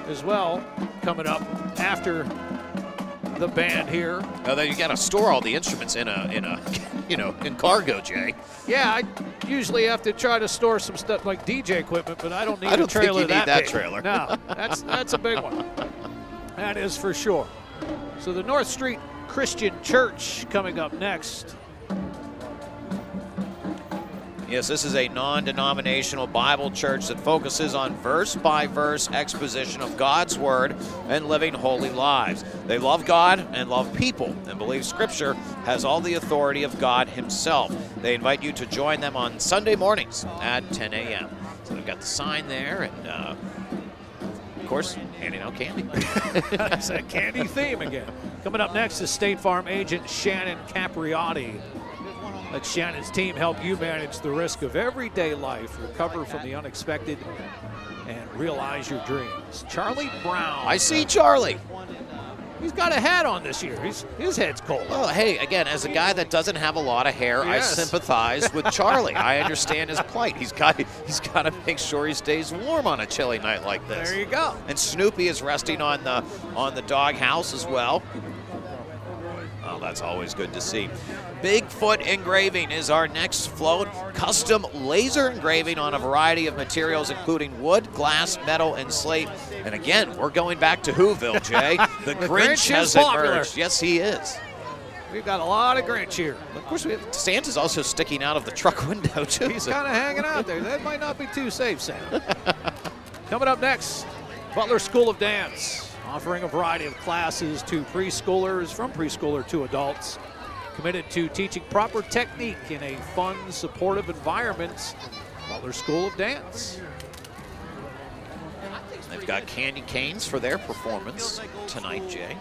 as well coming up after the band here. Oh, then you got to store all the instruments in a in cargo, Jay. Yeah, I usually have to try to store some stuff like DJ equipment, but I don't need a trailer think you need that big. trailer. No, that's a big one. That is for sure. So the North Street Christian Church coming up next. Yes, this is a non-denominational Bible church that focuses on verse-by-verse exposition of God's Word and living holy lives. They love God and love people and believe Scripture has all the authority of God Himself. They invite you to join them on Sunday mornings at 10 a.m. So they've got the sign there and, of course, handing out candy. That's a candy theme again. Coming up next is State Farm agent Shannon Capriotti. Let Shannon's team help you manage the risk of everyday life, recover from the unexpected, and realize your dreams. Charlie Brown. I see Charlie. He's got a hat on this year. His head's cold. Well, hey, again, as a guy that doesn't have a lot of hair, Yes. I sympathize with Charlie. I understand his plight. He's got to make sure he stays warm on a chilly night like this. There you go. And Snoopy is resting on the doghouse as well. Oh, that's always good to see. Bigfoot engraving is our next float. Custom laser engraving on a variety of materials, including wood, glass, metal, and slate. And again, we're going back to Whoville, Jay. The Grinch has popular. emerged. Yes, he is. We've got a lot of Grinch here. Of course, we have Santa's also sticking out of the truck window, too. He's kind of hanging out there. That might not be too safe, Sam. Coming up next, Butler School of Dance, offering a variety of classes to preschoolers, from preschooler to adults, committed to teaching proper technique in a fun, supportive environment. Butler School of Dance. They've got candy canes for their performance tonight, Jay.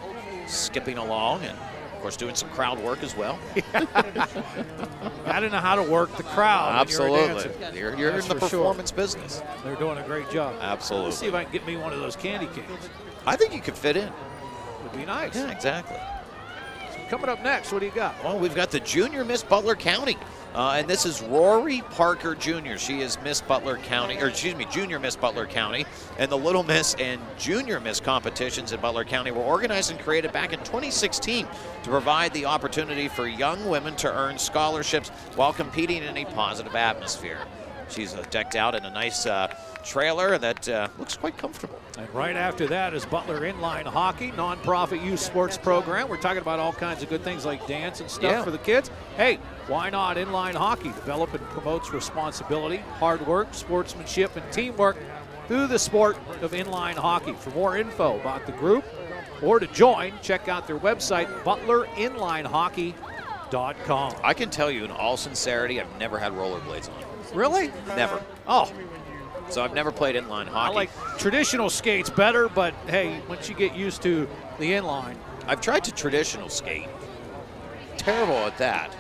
Skipping along and, of course, doing some crowd work as well. I don't know how to work the crowd. Absolutely. You're That's in the for sure. performance business. They're doing a great job. Absolutely. Let's see if I can get me one of those candy canes. I think you could fit in. Would be nice. Yeah, exactly. Coming up next, what do you got? Well, we've got the Junior Miss Butler County. And this is Rory Parker Jr. She is Miss Butler County, or excuse me, Junior Miss Butler County. And the Little Miss and Junior Miss competitions in Butler County were organized and created back in 2016 to provide the opportunity for young women to earn scholarships while competing in a positive atmosphere. She's decked out in a nice trailer that looks quite comfortable. And right after that is Butler Inline Hockey, nonprofit youth sports program. We're talking about all kinds of good things like dance and stuff for the kids. Hey, why not inline hockey? Develop and promotes responsibility, hard work, sportsmanship, and teamwork through the sport of inline hockey. For more info about the group or to join, check out their website, butlerinlinehockey.com. I can tell you in all sincerity, I've never had rollerblades on. Really? Never. Oh, So I've never played inline hockey. I like traditional skates better, but hey, once you get used to the inline. I've tried to traditional skate. Terrible at that.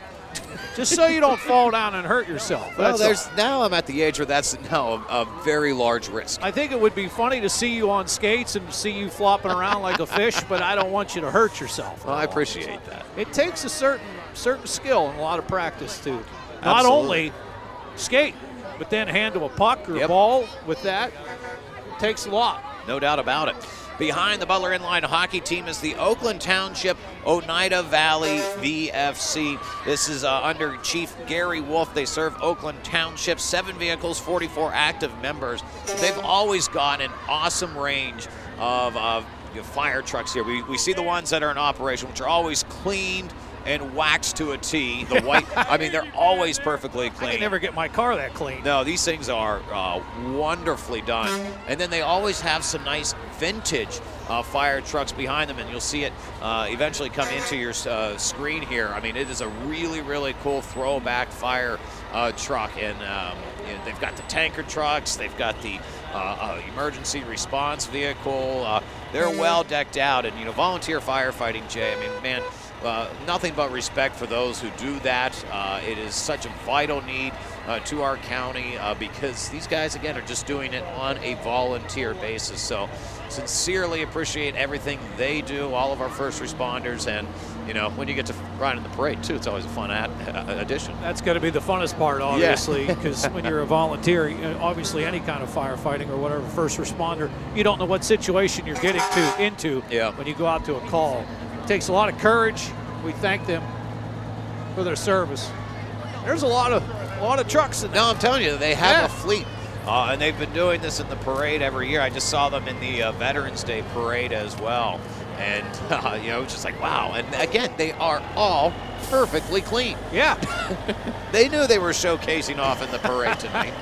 Just so you don't fall down and hurt yourself. Well, That's all. now I'm at the age where that's now a very large risk. I think it would be funny to see you on skates and see you flopping around like a fish, but I don't want you to hurt yourself. Well, I appreciate that. It takes a certain skill and a lot of practice to not Absolutely. only skate, but then handle a puck or a ball with that. It takes a lot. No doubt about it. Behind the Butler Inline hockey team is the Oakland Township Oneida Valley VFC. This is under Chief Gary Wolf. They serve Oakland Township, 7 vehicles, 44 active members. They've always got an awesome range of fire trucks here. We see the ones that are in operation, which are always cleaned and waxed to a T. The white, I mean, they're always perfectly clean. I can never get my car that clean. No, these things are wonderfully done. And then they always have some nice vintage fire trucks behind them, and you'll see it eventually come into your screen here. I mean, it is a really, really cool throwback fire truck. And they've got the tanker trucks. They've got the emergency response vehicle. They're well decked out. And, volunteer firefighting, Jay, I mean, man, nothing but respect for those who do that. It is such a vital need to our county because these guys, again, are just doing it on a volunteer basis. So sincerely appreciate everything they do, all of our first responders, and you know, when you get to ride in the parade too, it's always a fun addition. That's going to be the funnest part, obviously, because when you're a volunteer, obviously any kind of firefighting or whatever, first responder, you don't know what situation you're getting into when you go out to a call. It takes a lot of courage. We thank them for their service. There's a lot of trucks in there. No, I'm telling you, they have a fleet. And they've been doing this in the parade every year. I just saw them in the Veterans Day parade as well. And, you know, it's just like, wow. And again, they are all perfectly clean. Yeah. They knew they were showcasing off in the parade tonight.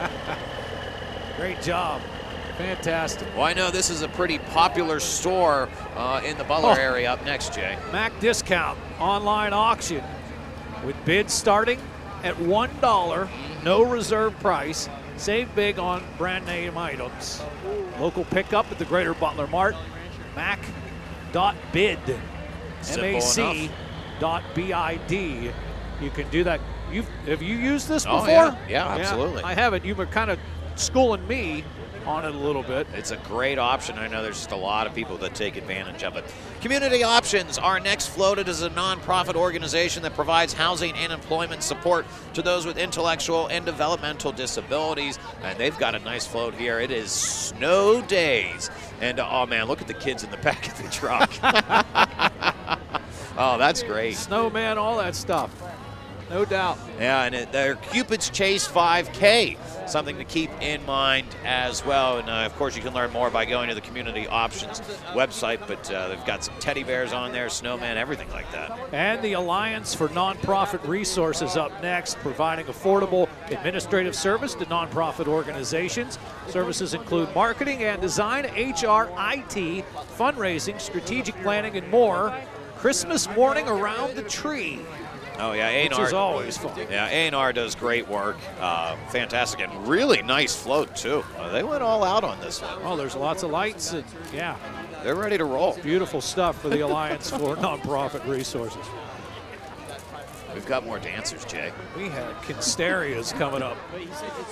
Great job. Fantastic. Well, I know this is a pretty popular store in the Butler area up next, Jay. Mac Discount online auction with bids starting at $1, no reserve price. Save big on brand name items. Local pickup at the Greater Butler Mart. Mac.bid. MAC.BID. You can do that. Have you used this before? Oh, yeah, absolutely. I haven't. You were kind of schooling me on it a little bit. It's a great option. I know there's just a lot of people that take advantage of it. Community Options, our next floated, is a nonprofit organization that provides housing and employment support to those with intellectual and developmental disabilities. And they've got a nice float here. It is Snow Days. And oh man, look at the kids in the back of the truck. Oh, that's great. Snowman, all that stuff. No doubt. Yeah, and they're Cupid's Chase 5K, something to keep in mind as well. And of course, you can learn more by going to the Community Options website, but they've got some teddy bears on there, snowman, everything like that. And the Alliance for Nonprofit Resources up next, providing affordable administrative service to nonprofit organizations. Services include marketing and design, HR, IT, fundraising, strategic planning, and more. Christmas morning around the tree. Oh yeah, A&R, which is always fun. Yeah, A&R does great work. Fantastic and really nice float too. They went all out on this one. Oh, there's lots of lights. And, yeah, they're ready to roll. Beautiful stuff for the Alliance for Nonprofit Resources. We've got more dancers, Jay. We had Kinstarias coming up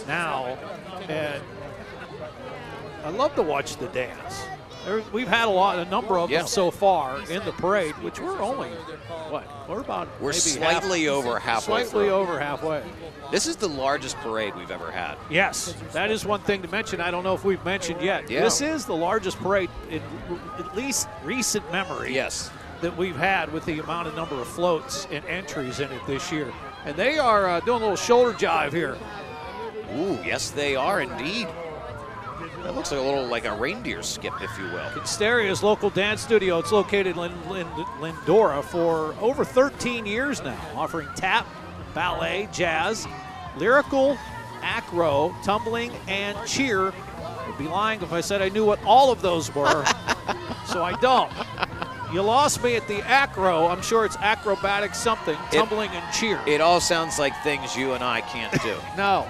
now, and I love to watch the dance. We've had a number of them so far in the parade, which we're only, what? We're slightly over halfway. Slightly over halfway. This is the largest parade we've ever had. Yes, that is one thing to mention. I don't know if we've mentioned yet. Yeah. This is the largest parade in at least recent memory. Yes. That we've had with the amount of number of floats and entries in it this year. And they are doing a little shoulder jive here. Ooh, yes, they are indeed. That looks like a reindeer skip, if you will. Kinstaria's local dance studio. It's located in Lindora for over 13 years now, offering tap, ballet, jazz, lyrical, acro, tumbling, and cheer. I'd be lying if I said I knew what all of those were, so I don't. You lost me at the acro. I'm sure it's acrobatic something, tumbling and cheer. It all sounds like things you and I can't do. No.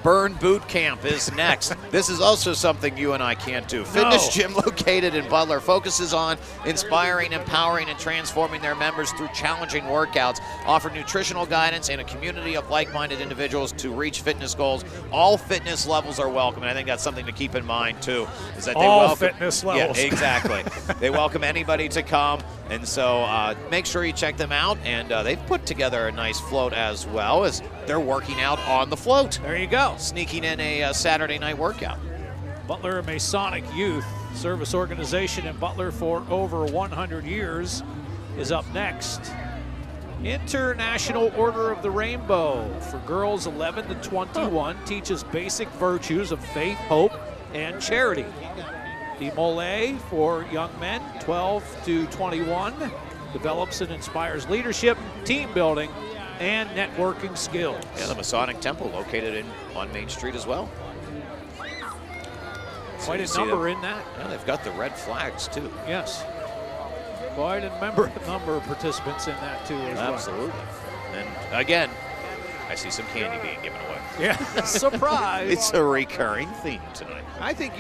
Burn Boot Camp is next. This is also something you and I can't do. Fitness gym located in Butler focuses on inspiring, empowering, and transforming their members through challenging workouts, offer nutritional guidance, and a community of like-minded individuals to reach fitness goals. All fitness levels are welcome, and I think that's something to keep in mind, too, is that they welcome fitness levels. Yeah, exactly. They welcome anybody to come, and so make sure you check them out, and they've put together a nice float as well as they're working out on the float. There you go. Sneaking in a Saturday night workout. Butler Masonic Youth Service Organization in Butler for over 100 years is up next. International Order of the Rainbow for girls 11 to 21 teaches basic virtues of faith, hope, and charity. The Mole for young men 12 to 21 develops and inspires leadership, team building, and networking skills. Yeah, the Masonic Temple located on Main Street as well. Quite a number in that. Yeah, they've got the red flags too. Yes. Quite a number of participants in that too as well. Absolutely. And again, I see some candy being given away. Yeah, surprise. It's a recurring theme tonight. I think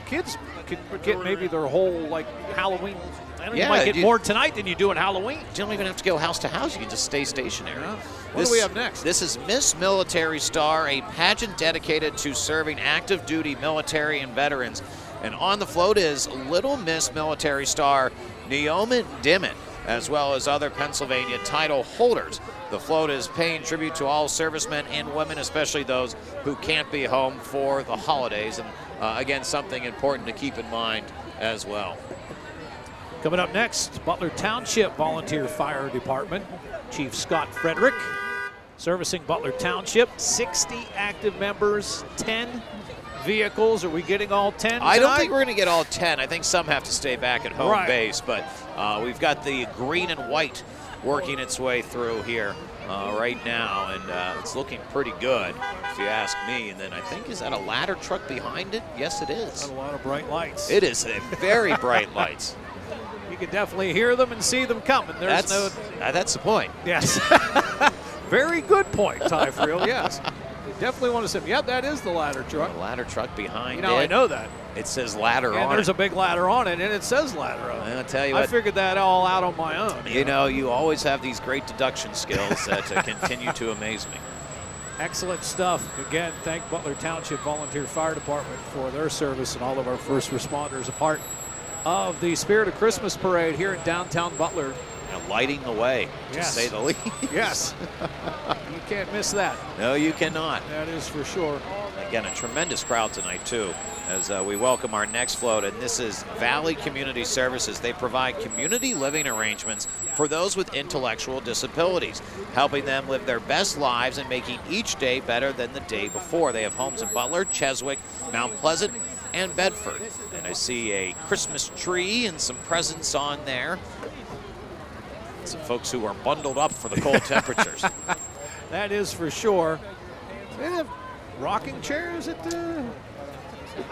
kids could get maybe their whole like Halloween. Yeah, you might get more tonight than you do at Halloween. You don't even have to go house to house. You can just stay stationary. Yeah. What do we have next? This is Miss Military Star, a pageant dedicated to serving active duty military and veterans. And on the float is Little Miss Military Star, Naomi Dimmitt. as well as other Pennsylvania title holders. The float is paying tribute to all servicemen and women, especially those who can't be home for the holidays. And again, something important to keep in mind as well. Coming up next, Butler Township Volunteer Fire Department. Chief Scott Frederick servicing Butler Township. 60 active members, 10 vehicles. Are we getting all 10 tonight? I don't think we're going to get all 10. I think some have to stay back at home base, but we've got the green and white working its way through here right now, and it's looking pretty good, if you ask me. And then I think, is that a ladder truck behind it? Yes, it is. Got a lot of bright lights. It is very bright lights. You can definitely hear them and see them coming. That's the point. Yes. Very good point, Ty Friel, yes. Definitely want to say, yep, that is the ladder truck. The ladder truck behind it. I know that. It says ladder on it. And there's a big ladder on it, and it says ladder on it. I'll tell you what. I figured that all out on my own. You know, you always have these great deduction skills that continue to amaze me. Excellent stuff. Again, thank Butler Township Volunteer Fire Department for their service and all of our first responders, a part of the Spirit of Christmas Parade here in downtown Butler. And lighting the way, to say the least. Yes. You can't miss that. No, you cannot. That is for sure. Again, a tremendous crowd tonight, too, as we welcome our next float. And this is Valley Community Services. They provide community living arrangements for those with intellectual disabilities, helping them live their best lives and making each day better than the day before. They have homes in Butler, Cheswick, Mount Pleasant, and Bedford. And I see a Christmas tree and some presents on there. Some folks who are bundled up for the cold temperatures. That is for sure. They have rocking chairs at the...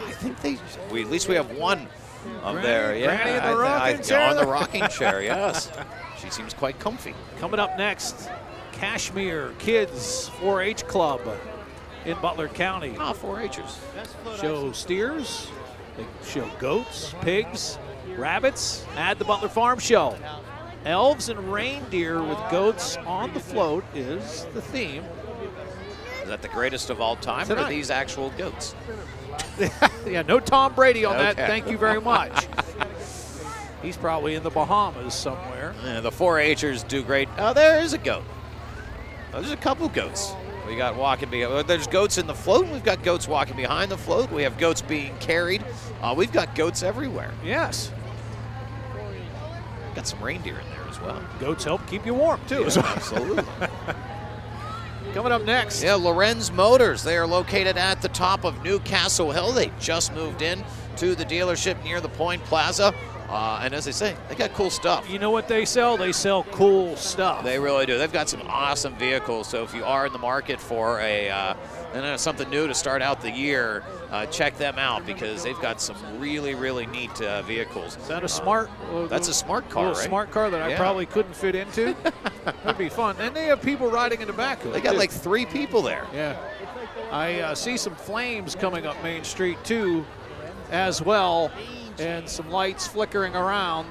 I think at least we have one up there. Yeah, Granny in the rocking chair? On the rocking chair, yes. She seems quite comfy. Coming up next, Kashmir Kids 4-H Club in Butler County. 4-H'ers. Show steers, they show goats, pigs, rabbits at the Butler Farm Show. Elves and reindeer with goats on the float is the theme. Is that the greatest of all time, or are these actual goats? Yeah, no Tom Brady on that. Thank you very much. He's probably in the Bahamas somewhere. Yeah, the 4-H'ers do great. Oh, there is a goat. Oh, there's a couple goats. We got walking behind. There's goats in the float. We've got goats walking behind the float. We have goats being carried. We've got goats everywhere. Yes. Got some reindeer in there as well. Goats help keep you warm, too. Yeah, absolutely. Coming up next. Yeah, Lorenz Motors. They are located at the top of Newcastle Hill. They just moved in to the dealership near the Point Plaza. And as they say, they got cool stuff. You know what they sell? They sell cool stuff. They really do. They've got some awesome vehicles. So if you are in the market for something new to start out the year, check them out, because they've got some really, really neat vehicles. Is that a smart? That's a smart car, right? Smart car that I probably couldn't fit into. That'd be fun. And they have people riding in the back of it. They got like 3 people there. Yeah. I see some flames coming up Main Street too, as well, and some lights flickering around.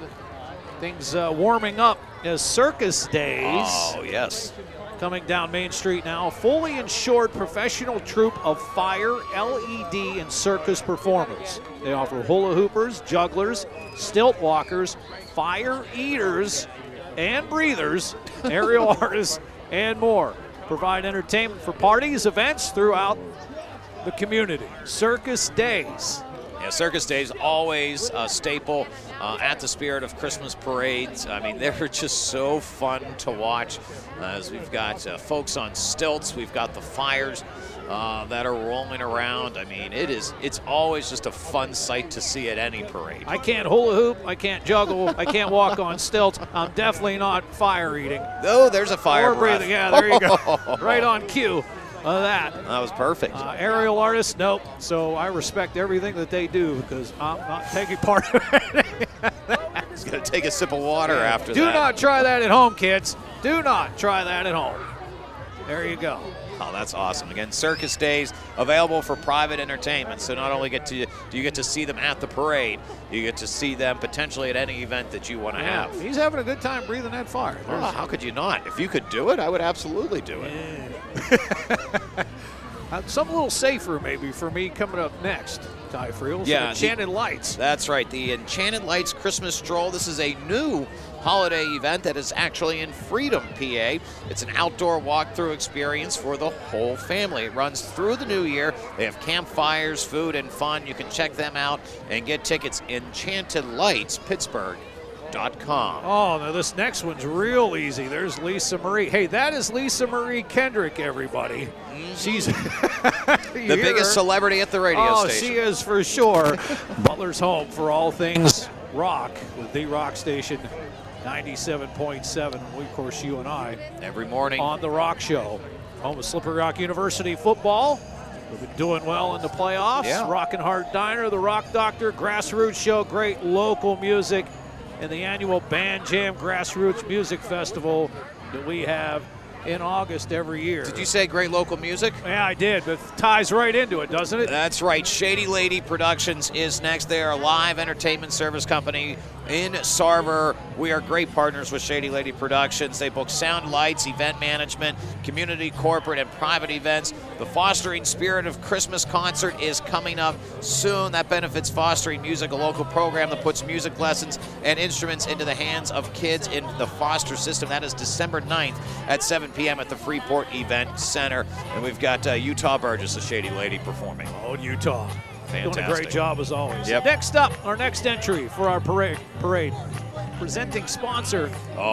Things warming up as Circus Days. Oh, yes. Coming down Main Street now. Fully insured professional troupe of fire, LED, and circus performers. They offer hula hoopers, jugglers, stilt walkers, fire eaters, and breathers, aerial artists, and more. Provide entertainment for parties, events throughout the community. Circus Days. Yeah, Circus Days always a staple at the Spirit of Christmas parades. I mean, they're just so fun to watch, as we've got folks on stilts. We've got the fires that are rolling around. I mean, it's always just a fun sight to see at any parade. I can't hula hoop, I can't juggle, I can't walk on stilts. I'm definitely not fire eating. Oh, there's a fire or breathing. Yeah, there you go. Right on cue. That was perfect. Aerial artists, nope. So I respect everything that they do, because I'm not taking part of it. He's going to take a sip of water after that. Do not try that at home, kids. Do not try that at home. There you go. Oh, that's awesome. Again, Circus Days available for private entertainment. So not only do you get to see them at the parade, you get to see them potentially at any event that you want to have. He's having a good time breathing that fire. Oh, how could you not? If you could do it, I would absolutely do it. Yeah. Something a little safer maybe for me coming up next, Ty Friel. Yeah, Enchanted Lights. That's right, the Enchanted Lights Christmas Stroll. This is a new holiday event that is actually in Freedom, PA. It's an outdoor walkthrough experience for the whole family. It runs through the new year. They have campfires, food, and fun. You can check them out and get tickets. Enchanted Lights, Pittsburgh.com. Oh, now this next one's real easy. There's Lisa Marie. Hey, that is Lisa Marie Kendrick, everybody. She's the biggest celebrity at the radio station. Oh, she is for sure. Butler's home for all things rock with the Rock Station 97.7. Of course, you and I. Every morning. On the Rock Show. Home of Slippery Rock University football. We've been doing well in the playoffs. Yeah. Rockin' Hard Diner, the Rock Doctor, Grassroots Show, great local music, and the annual Band Jam Grassroots Music Festival that we have in August every year. Did you say great local music? Yeah, I did, but ties right into it, doesn't it? That's right. Shady Lady Productions is next. They are a live entertainment service company in Sarver. We are great partners with Shady Lady Productions. They book sound, lights, event management, community, corporate, and private events. The Fostering Spirit of Christmas concert is coming up soon. That benefits Fostering Music, a local program that puts music lessons and instruments into the hands of kids in the foster system. That is December 9th at 7 p.m. at the Freeport Event Center. And we've got Utah Burgess, the Shady Lady, performing. Oh, Utah. Fantastic. Doing a great job as always. Yep. Next up, our next entry for our parade. Presenting sponsor,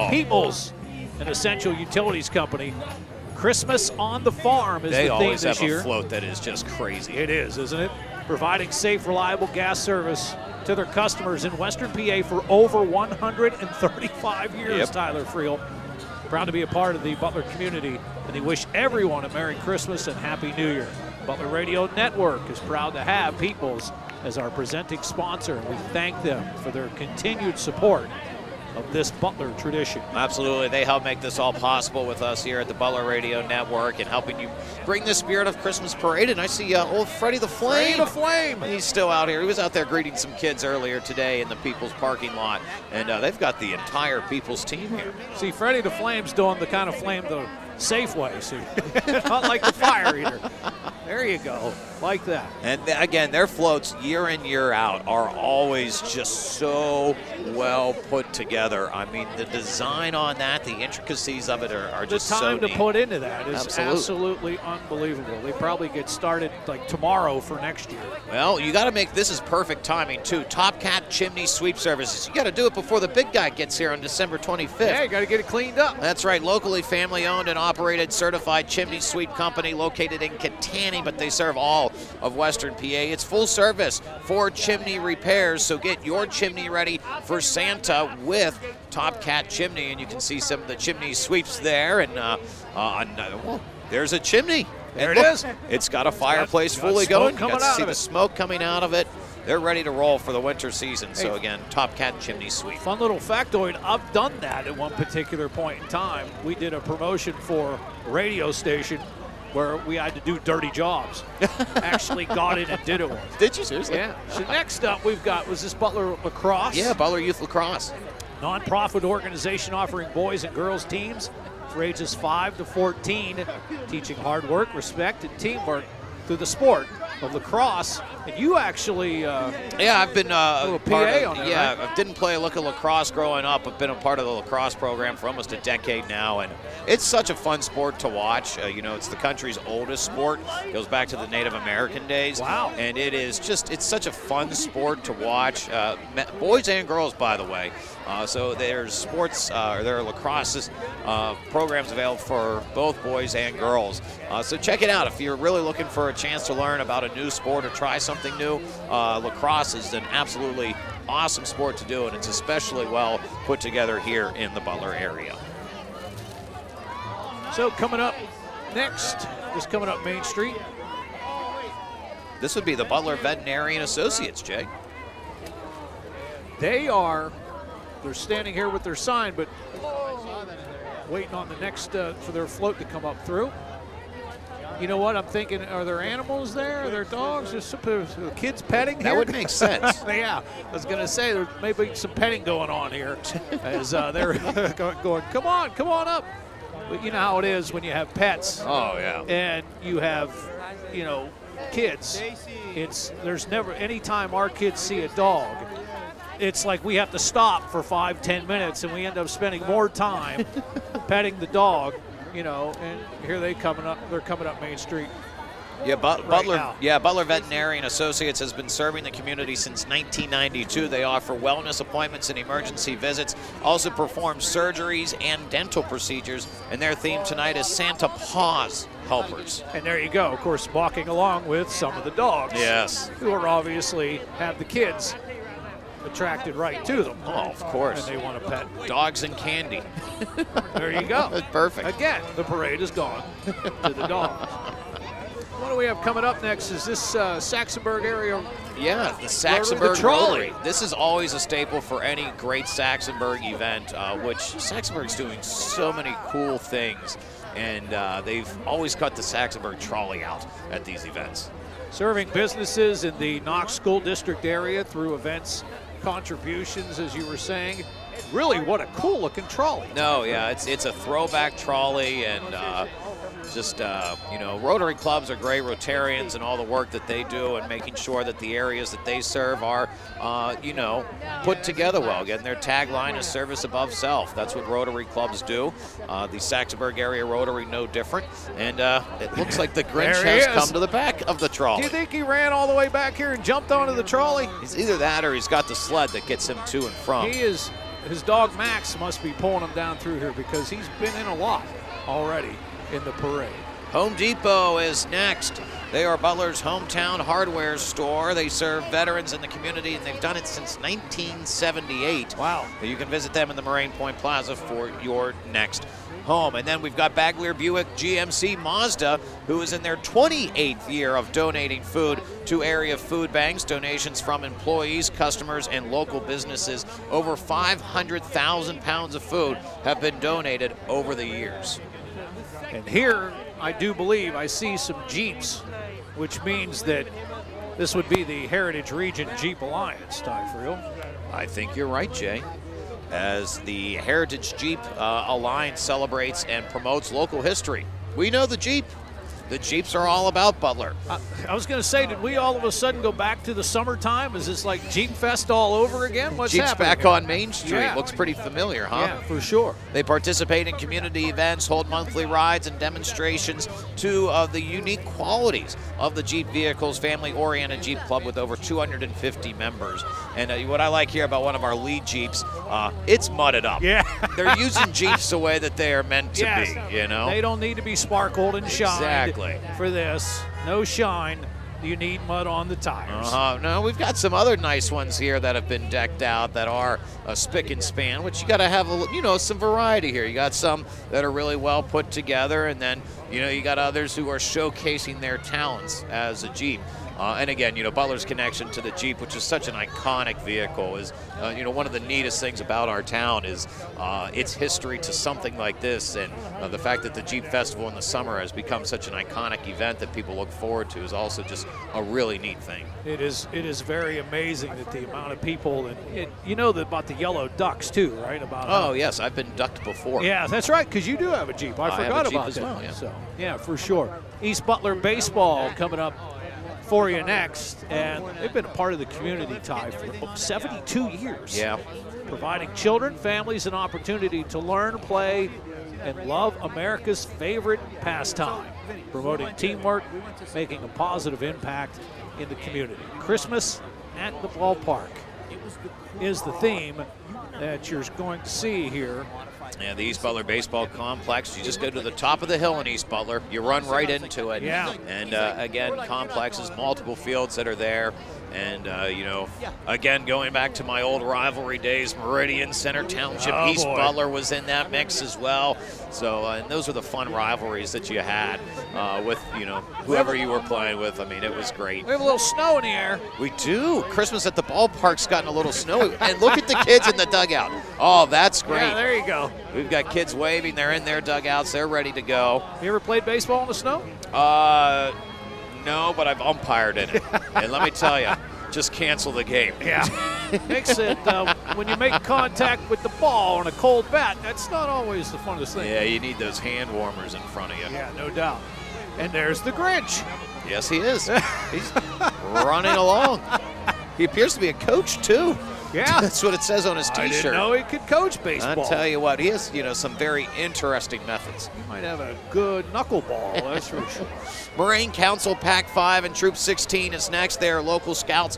Peoples, an essential utilities company. Christmas on the Farm is the theme this year. They always have a float that is just crazy. It is, isn't it? Providing safe, reliable gas service to their customers in Western PA for over 135 years, Yep. Tyler Friel. Proud to be a part of the Butler community, and they wish everyone a Merry Christmas and Happy New Year. Butler Radio Network is proud to have Peoples as our presenting sponsor, and we thank them for their continued support of this Butler tradition. Absolutely. They help make this all possible with us here at the Butler Radio Network and helping you bring the spirit of Christmas parade. And I see old Freddie the Flame. Freddie the Flame. He's still out here. He was out there greeting some kids earlier today in the People's parking lot. And they've got the entire People's team here. See, Freddie the Flame's doing the kind of flame the safe way, see? Not like the fire eater. There you go, like that. And again, their floats year in, year out are always just so well put together. I mean, the design on that, the intricacies of it are just so The time to neat. put into that is absolutely unbelievable. They probably get started like tomorrow for next year. Well, you got to make this is perfect timing too. Top Cat Chimney Sweep Services. You got to do it before the big guy gets here on December 25th. Yeah, you got to get it cleaned up. That's right. Locally family-owned and operated certified chimney sweep company located in Kittanning, but they serve all of Western PA. It's full service for chimney repairs, so get your chimney ready for Santa with Top Cat Chimney, and you can see some of the chimney sweeps there. And well, there's a chimney. There and it look, is. It's got a fireplace got fully smoke going. You coming got to out see of the it. smoke coming out of it. They're ready to roll for the winter season. So again, Top Cat Chimney Sweep. Fun little factoid, I've done that at one particular point in time. We did a promotion for a radio station where we had to do dirty jobs. Actually got in and did it once. Did you seriously? Yeah. So next up we've got, was this Butler Lacrosse? Yeah, Butler Youth Lacrosse. Non-profit organization offering boys and girls teams for ages 5 to 14, teaching hard work, respect, and teamwork through the sport of lacrosse. And you actually I've been a little PA on it, right? I didn't play a look of lacrosse growing up. I've been a part of the lacrosse program for almost a decade now, and it's such a fun sport to watch. You know, it's the country's oldest sport. It goes back to the Native American days. Wow. And it is just, it's such a fun sport to watch. Boys and girls, by the way. So there's sports, there are lacrosse programs available for both boys and girls. So check it out if you're really looking for a chance to learn about a new sport or try something new. Lacrosse is an absolutely awesome sport to do, and it's especially well put together here in the Butler area. So coming up next, just coming up Main Street. This would be the Butler Veterinarian Associates, Jay. They're standing here with their sign, but waiting on the next for their float to come up through. You know what? I'm thinking, are there animals there? Are there dogs? Is the kids petting here? That would make sense. Yeah, I was going to say there may be some petting going on here as they're going, come on up. But you know how it is when you have pets. Oh, yeah. And you have you know, kids, there's never any time our kids see a dog, it's like we have to stop for 5-10 minutes, and we end up spending more time petting the dog, you know. And here they're coming up Main Street. Yeah, Butler. Now. Yeah, Butler Veterinarian Associates has been serving the community since 1992. They offer wellness appointments and emergency visits, also perform surgeries and dental procedures. And their theme tonight is Santa Paws Helpers. And there you go. Of course, walking along with some of the dogs. Yes. Who are obviously have the kids attracted right to them. Oh, of course. And they want to pet dogs and candy. There you go. Perfect. Again, the parade is gone to the dogs. What do we have coming up next? Is this Saxonburg area? Yeah, the Saxonburg the trolley. Rotary. This is always a staple for any great Saxonburg event, which Saxonburg's doing so many cool things. And they've always got the Saxonburg trolley out at these events. Serving businesses in the Knox School District area through events, contributions, as you were saying. Really, what a cool looking trolley. No, yeah, it's a throwback trolley, and you know, Rotary clubs are great, Rotarians, and all the work that they do, and making sure that the areas that they serve are, you know, put together well. Again, their tagline is service above self. That's what Rotary clubs do. The Saxonburg area Rotary, no different. And it looks like the Grinch has come to the back of the trolley. Do you think he ran all the way back here and jumped onto the trolley? It's either that or he's got the sled that gets him to and from. He is. His dog Max must be pulling him down through here because he's been in a lot already in the parade. Home Depot is next. They are Butler's hometown hardware store. They serve veterans in the community, and they've done it since 1978. Wow. You can visit them in the Moraine Point Plaza for your next home. And then we've got Baglier Buick GMC Mazda, who is in their 28th year of donating food to area food banks. Donations from employees, customers, and local businesses. Over 500,000 pounds of food have been donated over the years. And here, I do believe I see some Jeeps, which means that this would be the Heritage Region Jeep Alliance, Ty Friel. I think you're right, Jay. As the Heritage Jeep Alliance celebrates and promotes local history. We know the Jeep. The Jeeps are all about Butler. I was going to say, did we all of a sudden go back to the summertime? Is this like Jeep Fest all over again? What's Jeep's happening? back on Main Street. Yeah. Looks pretty familiar, huh? Yeah, for sure. They participate in community events, hold monthly rides and demonstrations to the unique qualities of the Jeep vehicles, family-oriented Jeep club with over 250 members. And what I like here about one of our lead Jeeps, it's mudded up. Yeah. They're using Jeeps the way that they are meant to be, you know? They don't need to be sparkled and shined. Exactly. For this. No shine. You need mud on the tires. No, we've got some other nice ones here that have been decked out that are a spick and span, which you got to have, you know, some variety here. You got some that are really well put together, and then, you know, you got others who are showcasing their talents as a Jeep. And again, you know, Butler's connection to the Jeep, which is such an iconic vehicle, is, you know, one of the neatest things about our town is its history to something like this. And the fact that the Jeep Festival in the summer has become such an iconic event that people look forward to is also just a really neat thing. It is very amazing that the amount of people, and you know about the yellow ducks too, right? Oh, yes, I've been ducked before. Yeah, that's right, because you do have a Jeep. I forgot have a Jeep about as that. well, yeah. So, yeah, for sure. East Butler baseball coming up for you next, and they've been a part of the community, Ty, for 72 years. Yeah. Providing children, families an opportunity to learn, play, and love America's favorite pastime. Promoting teamwork, making a positive impact in the community. Christmas at the ballpark is the theme that you're going to see here. Yeah, the East Butler Baseball Complex, you just go to the top of the hill in East Butler. You run right into it. Yeah. And again, complexes, multiple fields that are there. And, you know, again, going back to my old rivalry days, Meridian, Center Township, East Butler was in that mix as well. So, and those were the fun rivalries that you had with, you know, whoever you were playing with. I mean, it was great. We have a little snow in the air. We do. Christmas at the ballpark's gotten a little snowy. And look at the kids in the dugout. Oh, that's great. Yeah, there you go. We've got kids waving. They're in their dugouts. They're ready to go. You ever played baseball in the snow? No, but I've umpired in it. And let me tell you, just cancel the game. Yeah. Makes it, when you make contact with the ball on a cold bat, that's not always the funnest thing. Yeah, you need those hand warmers in front of you. Yeah, no doubt. And there's the Grinch. Yes, he is. He's running along. He appears to be a coach, too. Yeah. That's what it says on his T-shirt. I didn't know he could coach baseball. I'll tell you what, he has, some very interesting methods. He might have a good knuckleball, that's for sure. Moraine Council Pac 5 and Troop 16 is next. They are local scouts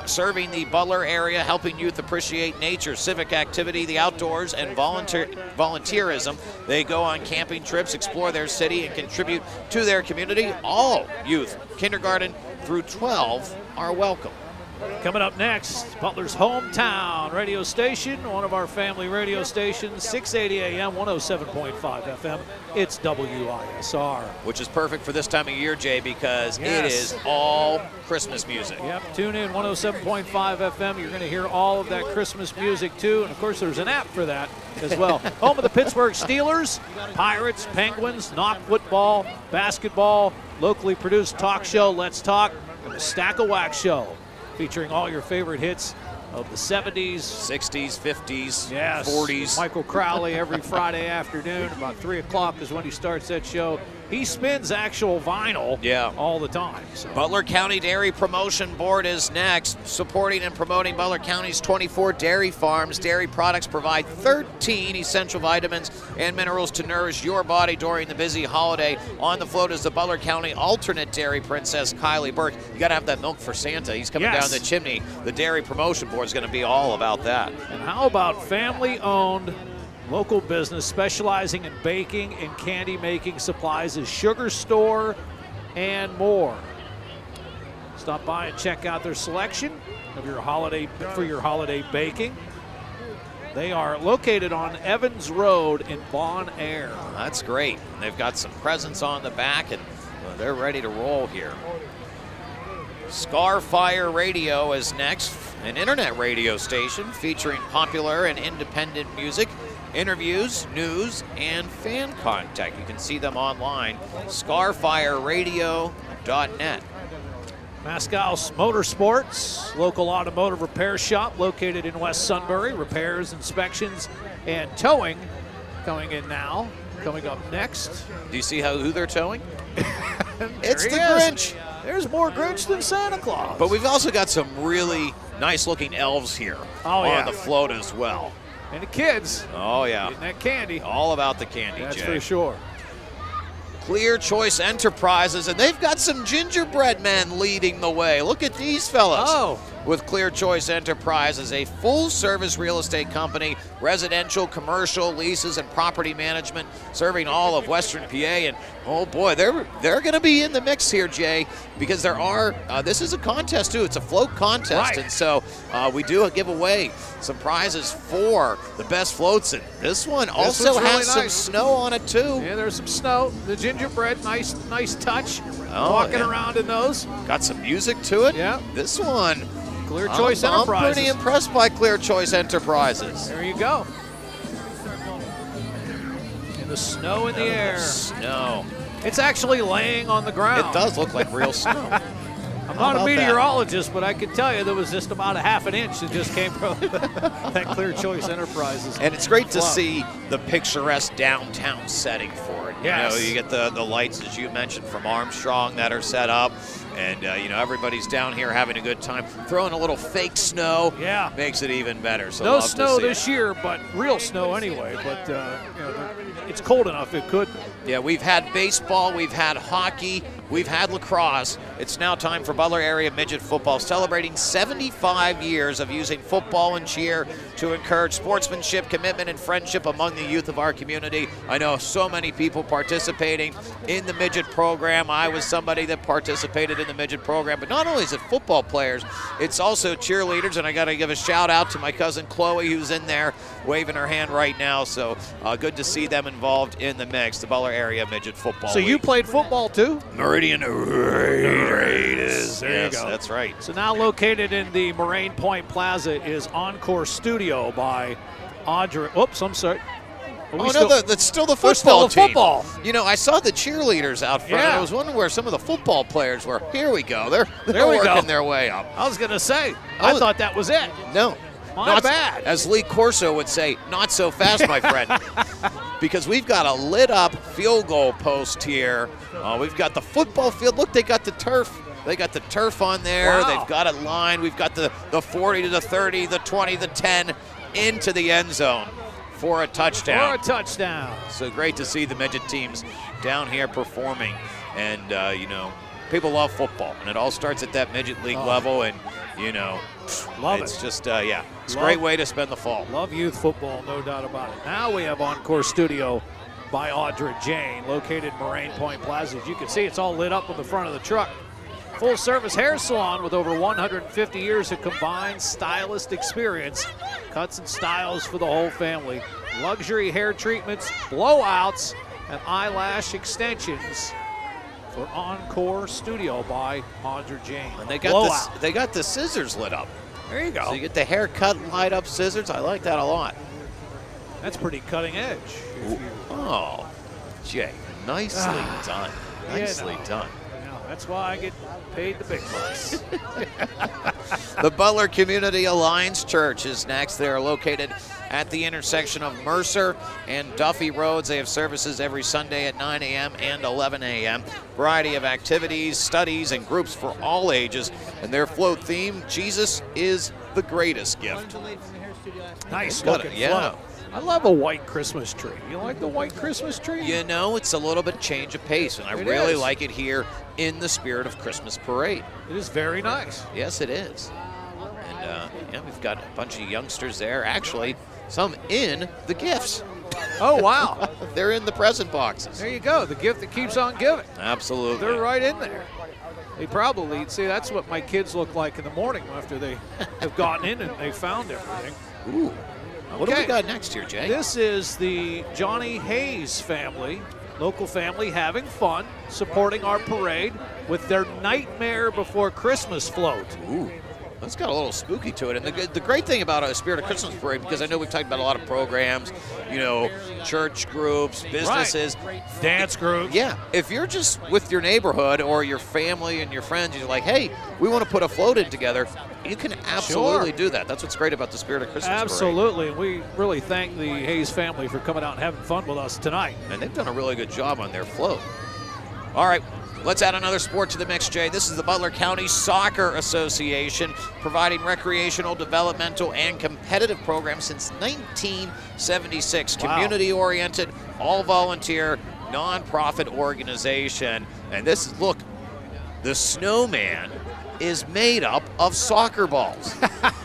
serving the Butler area, helping youth appreciate nature, civic activity, the outdoors, and volunteerism. They go on camping trips, explore their city, and contribute to their community. All youth, kindergarten through 12, are welcome. Coming up next, Butler's hometown radio station, one of our family radio stations, 680 AM, 107.5 FM. It's WISR. Which is perfect for this time of year, Jay, because it is all Christmas music. Yep, tune in, 107.5 FM. You're going to hear all of that Christmas music, too. And, of course, there's an app for that as well. Home of the Pittsburgh Steelers, Pirates, Penguins, Knock football, basketball, locally produced talk show, Let's Talk, and the Stack of Wax show, featuring all your favorite hits of the 70s, 60s, 50s, yes, 40s. Michael Crowley every Friday afternoon. About 3 o'clock is when he starts that show. He spins actual vinyl all the time. So. Butler County Dairy Promotion Board is next, supporting and promoting Butler County's 24 dairy farms. Dairy products provide 13 essential vitamins and minerals to nourish your body during the busy holiday. On the float is the Butler County alternate dairy princess, Kylie Burke. You got to have that milk for Santa. He's coming down the chimney. The Dairy Promotion Board is going to be all about that. And how about family-owned local business specializing in baking and candy making supplies is Sugar Store and more. Stop by and check out their selection of your holiday baking. They are located on Evans Road in Bon Air. That's great. They've got some presents on the back, and they're ready to roll here. Scarfire Radio is next, an internet radio station featuring popular and independent music, interviews, news, and fan contact. You can see them online, scarfireradio.net. Mascal's Motorsports, local automotive repair shop located in West Sunbury. Repairs, inspections, and towing coming in now. Coming up next. Do you see who they're towing? It's the Grinch. There's more Grinch than Santa Claus. But we've also got some really nice-looking elves here on the float as well. And the kids. Oh, yeah. Getting that candy. All about the candy, That's Jay. for sure. Clear Choice Enterprises, and they've got some gingerbread men leading the way. Look at these fellas. Oh. With Clear Choice Enterprises, a full-service real estate company, residential, commercial, leases, and property management, serving all of Western PA. And oh boy, they're going to be in the mix here, Jay, because there are. This is a contest too. It's a float contest, and so we do give away some prizes for the best floats. And this one also has some snow on it too. Yeah, there's some snow. The gingerbread, nice touch. Walking around in those. Got some music to it. Yeah. This one. Clear Choice Enterprises. I'm pretty impressed by Clear Choice Enterprises. There you go. And the snow in the air. Snow. It's actually laying on the ground. It does look like real snow. I'm not a meteorologist, but I can tell you there was just about a half an inch that just came from that Clear Choice Enterprises. And it's great to see the picturesque downtown setting for it. Yes. You get the lights, as you mentioned, from Armstrong that are set up. And, everybody's down here having a good time. Throwing a little fake snow makes it even better. So no snow this year, but real snow anyway. But, it's cold enough it could. Yeah, we've had baseball, we've had hockey, we've had lacrosse. It's now time for Butler area midget football, celebrating 75 years of using football and cheer to encourage sportsmanship, commitment, and friendship among the youth of our community. I know so many people participating in the midget program. I was somebody that participated in the midget program, but not only is it football players, it's also cheerleaders, and I got to give a shout out to my cousin Chloe, who's in there waving her hand right now. So good to see them involved in the mix, the Butler area midget football. So you played football too? Meridian Raiders. There you go. That's right. So now located in the Moraine Point Plaza is Encore Studio by Audrey. Oops, I'm sorry. That's still the football team. Football. I saw the cheerleaders out front. And I was wondering where some of the football players were. Here we go. They're working their way up. I was going to say, I thought that was it. No. My bad. As Lee Corso would say, not so fast, my friend. because we've got a lit up field goal post here. We've got the football field. Look, they got the turf. They got the turf on there. Wow. They've got it lined. We've got the 40 to the 30, the 20, the 10 into the end zone for a touchdown. For a touchdown. So great to see the midget teams down here performing. And, you know, people love football. And it all starts at that midget league level. And, you know, Love it's it. just, yeah, it's a great way to spend the fall. Love youth football, no doubt about it. Now we have Encore Studio by Audra Jane, located in Moraine Point Plaza. As you can see, it's all lit up on the front of the truck. Full-service hair salon with over 150 years of combined stylist experience. Cuts and styles for the whole family. Luxury hair treatments, blowouts, and eyelash extensions for Encore Studio by Audra Jane. And they got the scissors lit up. There you go. So you get the haircut light up scissors. I like that a lot. That's pretty cutting edge. Oh, Jay, nicely done. Nicely done. Now, that's why I get paid the big bucks. The Butler Community Alliance Church is next. They are located at the intersection of Mercer and Duffy Roads. They have services every Sunday at 9 a.m. and 11 a.m. Variety of activities, studies, and groups for all ages. And their float theme, Jesus is the greatest gift. Nice Got it, looking yeah. float. I love a white Christmas tree. You like the white Christmas tree? You know, it's a little bit change of pace, and I It really is. like it here in the spirit of Christmas parade. It is very nice. Yes, it is. And yeah, we've got a bunch of youngsters there. Actually, some in the gifts. Oh, wow. They're in the present boxes. There you go. The gift that keeps on giving. Absolutely. They're right in there. They probably, see, that's what my kids look like in the morning after they have gotten in and they found everything. Ooh. What do Okay. we got next here, Jay? This is the Johnny Hayes family, local family, having fun, supporting our parade with their Nightmare Before Christmas float. Ooh. That's got a little spooky to it. And the great thing about a Spirit of Christmas Parade, because I know we've talked about a lot of programs, you know, church groups, businesses. Right. Dance groups. Yeah, if you're just with your neighborhood or your family and your friends, you're like, hey, we want to put a float in together, you can absolutely do that. That's what's great about the Spirit of Christmas Parade. Absolutely. And we really thank the Hayes family for coming out and having fun with us tonight. And they've done a really good job on their float. All right, let's add another sport to the mix, Jay. This is the Butler County Soccer Association, providing recreational, developmental, and competitive programs since 1976. Wow. Community-oriented, all-volunteer, non-profit organization. And this is, look, the snowman is made up of soccer balls.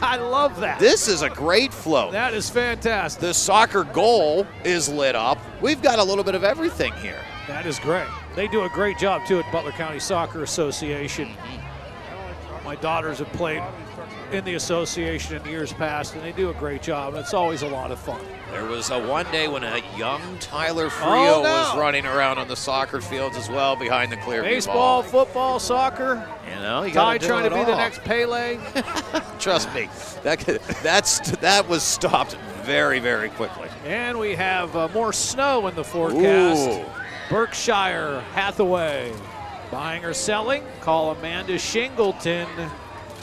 I love that. This is a great float. That is fantastic. The soccer goal is lit up. We've got a little bit of everything here. That is great. They do a great job, too, at Butler County Soccer Association. My daughters have played in the association in years past, and they do a great job. It's always a lot of fun. There was a one day when a young Tyler Friel was running around on the soccer fields as well behind the clear Baseball, football, soccer. You know, you Ty gotta do trying it to be the all. next Pele. Trust me, that was stopped very, very quickly. And we have more snow in the forecast. Ooh. Berkshire Hathaway. Buying or selling? Call Amanda Shingleton.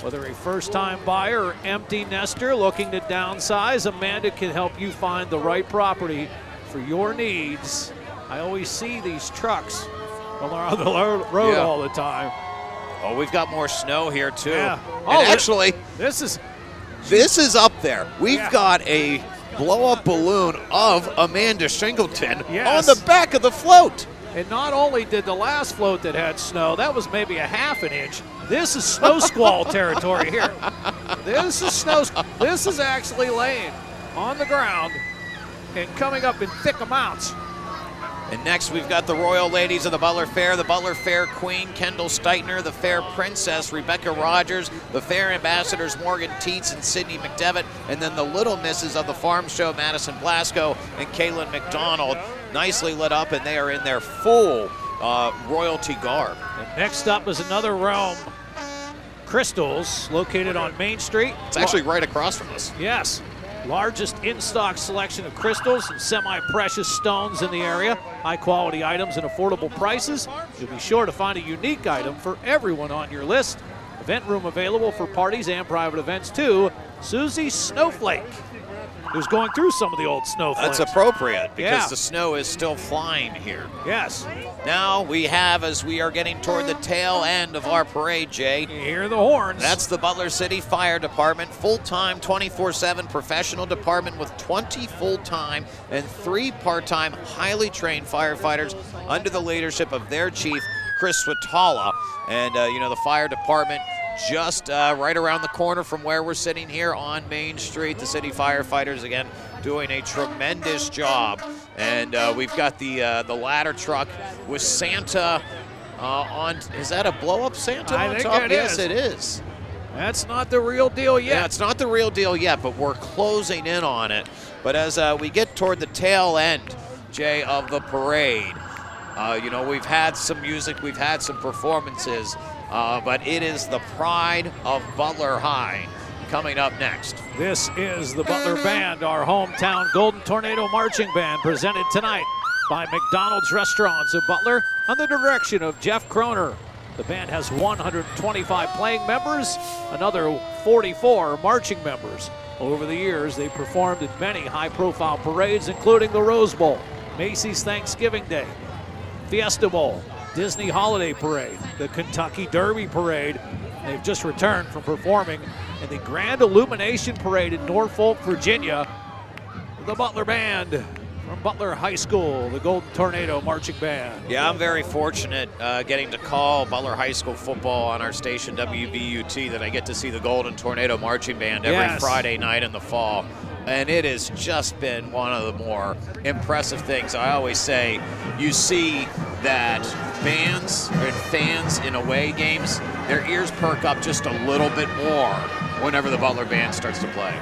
Whether a first-time buyer or empty nester looking to downsize, Amanda can help you find the right property for your needs. I always see these trucks when they're on the road all the time. Oh, we've got more snow here too. Yeah. And Oh, actually, This is up there. We've Yeah. got a blow-up balloon of Amanda Shingleton Yes. on the back of the float. And not only did the last float that had snow, that was maybe a half an inch. This is snow squall territory here. This is actually laying on the ground and coming up in thick amounts. And next we've got the Royal Ladies of the Butler Fair, the Butler Fair Queen, Kendall Steitner, the Fair Princess, Rebecca Rogers, the Fair Ambassadors, Morgan Teets and Sydney McDevitt, and then the Little Misses of the Farm Show, Madison Blasco and Kaylin McDonald, nicely lit up, and they are in their full royalty garb. And next up is another Rome Crystals, located on Main Street. It's actually right across from us. Yes. Largest in-stock selection of crystals and semi-precious stones in the area. High-quality items and affordable prices. You'll be sure to find a unique item for everyone on your list. Event room available for parties and private events too. Susie Snowflake. He was going through some of the old snowflakes. That's appropriate because Yeah. the snow is still flying here. Yes. Now we have, as we are getting toward the tail end of our parade, Jay, You hear the horns. that's the Butler City Fire Department, full-time, 24/7 professional department with 20 full-time and 3 part-time, highly trained firefighters under the leadership of their chief, Chris Swatala. And, you know, the fire department just right around the corner from where we're sitting here on Main Street. The city firefighters, again, doing a tremendous job. And we've got the ladder truck with Santa on. Is that a blow-up Santa I on think top? it Yes, is. it is. That's not the real deal yet. Yeah, it's not the real deal yet, but we're closing in on it. But as we get toward the tail end, Jay, of the parade, you know, we've had some music, we've had some performances, but it is the pride of Butler High coming up next. This is the Butler Band, our hometown Golden Tornado Marching Band, presented tonight by McDonald's Restaurants of Butler under the direction of Jeff Croner. The band has 125 playing members, another 44 marching members. Over the years, they've performed at many high-profile parades, including the Rose Bowl, Macy's Thanksgiving Day, Fiesta Bowl, Disney Holiday Parade, the Kentucky Derby Parade. They've just returned from performing in the Grand Illumination Parade in Norfolk, Virginia. The Butler Band from Butler High School, the Golden Tornado Marching Band. Yeah, I'm very fortunate getting to call Butler High School football on our station WBUT, that I get to see the Golden Tornado Marching Band every Yes. Friday night in the fall. And it has just been one of the more impressive things. I always say, you see that bands and fans in away games, their ears perk up just a little bit more whenever the Butler Band starts to play.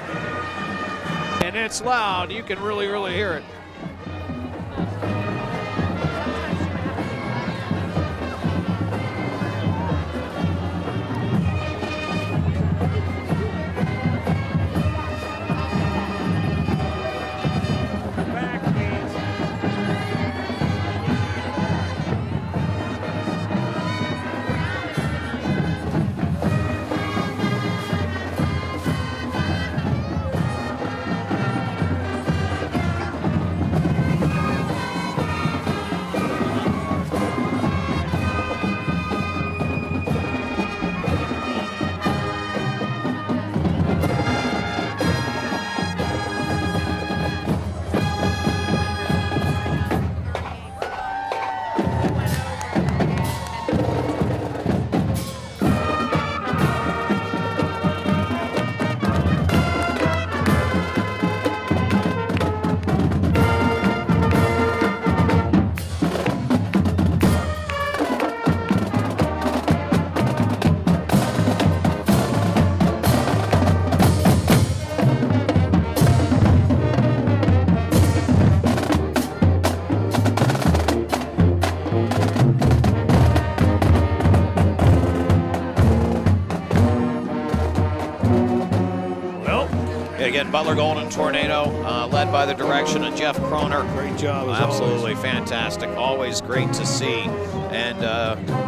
And it's loud. You can really, really hear it. Again, Butler Golden Tornado, led by the direction of Jeff Croner. Great job, as Absolutely always. fantastic. Always great to see. And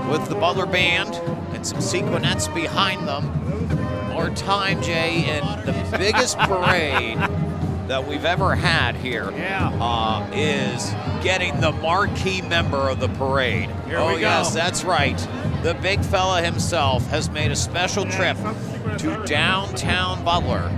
with the Butler Band and some sequinettes behind them, our time, Jay, in the biggest parade that we've ever had here is getting the marquee member of the parade. Here we go. Yes, that's right. The big fella himself has made a special trip to downtown Butler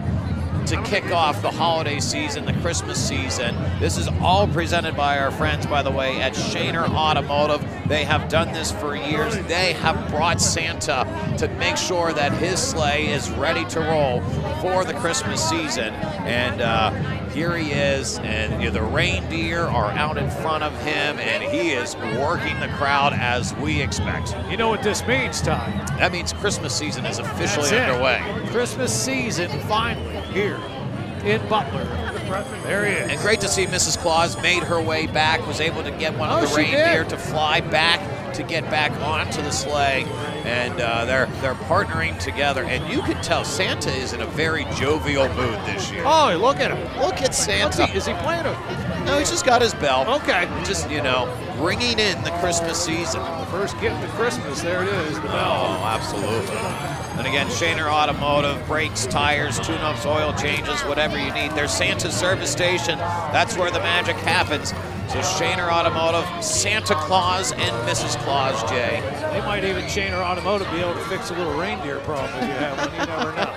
to kick off the holiday season, the Christmas season. This is all presented by our friends, by the way, at Shaner Automotive. They have done this for years. They have brought Santa to make sure that his sleigh is ready to roll for the Christmas season. And here he is, and you know, the reindeer are out in front of him, and he is working the crowd as we expect. You know what this means, Ty? That means Christmas season is officially That's it. underway. Christmas season finally here in Butler. There he is. And great to see Mrs. Claus made her way back, was able to get one of the she reindeer did. to fly back to get back onto the sleigh. And they're partnering together. And you can tell Santa is in a very jovial mood this year. Oh, look at him. Look at Santa. Is he playing a... No, he's just got his bell. Okay. Just, you know, bringing in the Christmas season. The first gift of Christmas, there it is, the bell. Oh, absolutely. And again, Shaner Automotive, brakes, tires, tune-ups, oil changes, whatever you need. There's Santa's service station. That's where the magic happens. So Shaner Automotive, Santa Claus and Mrs. Claus, Jay. They might even Shaner Automotive be able to fix a little reindeer problem if you have one. You never know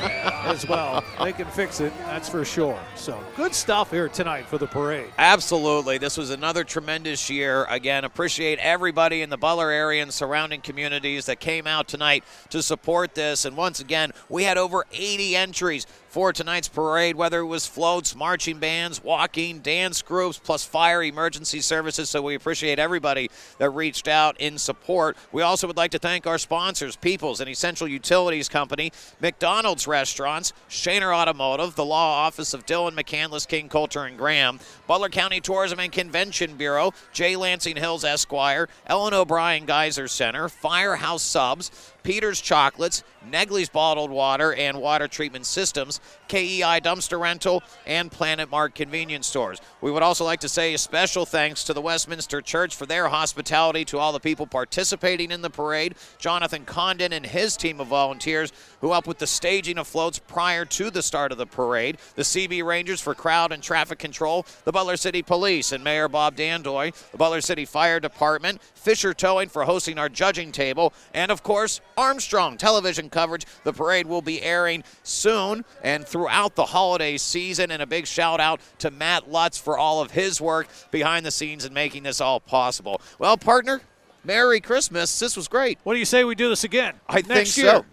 as well. They can fix it, that's for sure. So good stuff here tonight for the parade. Absolutely. This was another tremendous year. Again, appreciate everybody in the Butler area and surrounding communities that came out tonight to support this. And once again, we had over 80 entries for tonight's parade, whether it was floats, marching bands, walking, dance groups, plus fire emergency services. So we appreciate everybody that reached out in support. We also would like to thank our sponsors, Peoples and Essential Utilities Company, McDonald's Restaurants, Shaner Automotive, the Law Office of Dillon, McCandless, King, Coulter, and Graham, Butler County Tourism and Convention Bureau, J. Lansing Hills Esquire, Ellen O'Brien Geyser Center, Firehouse Subs, Peter's Chocolates, Negley's Bottled Water and Water Treatment Systems, KEI Dumpster Rental, and Planet Mark Convenience Stores. We would also like to say a special thanks to the Westminster Church for their hospitality to all the people participating in the parade, Jonathan Condon and his team of volunteers who helped with the staging of floats prior to the start of the parade, the CB Rangers for crowd and traffic control, the Butler City Police and Mayor Bob Dandoy, the Butler City Fire Department, Fisher Towing for hosting our judging table, and of course, Armstrong television coverage. The parade will be airing soon and throughout the holiday season. And a big shout out to Matt Lutz for all of his work behind the scenes and making this all possible. Well, partner, Merry Christmas. This was great. What do you say we do this again? I think so.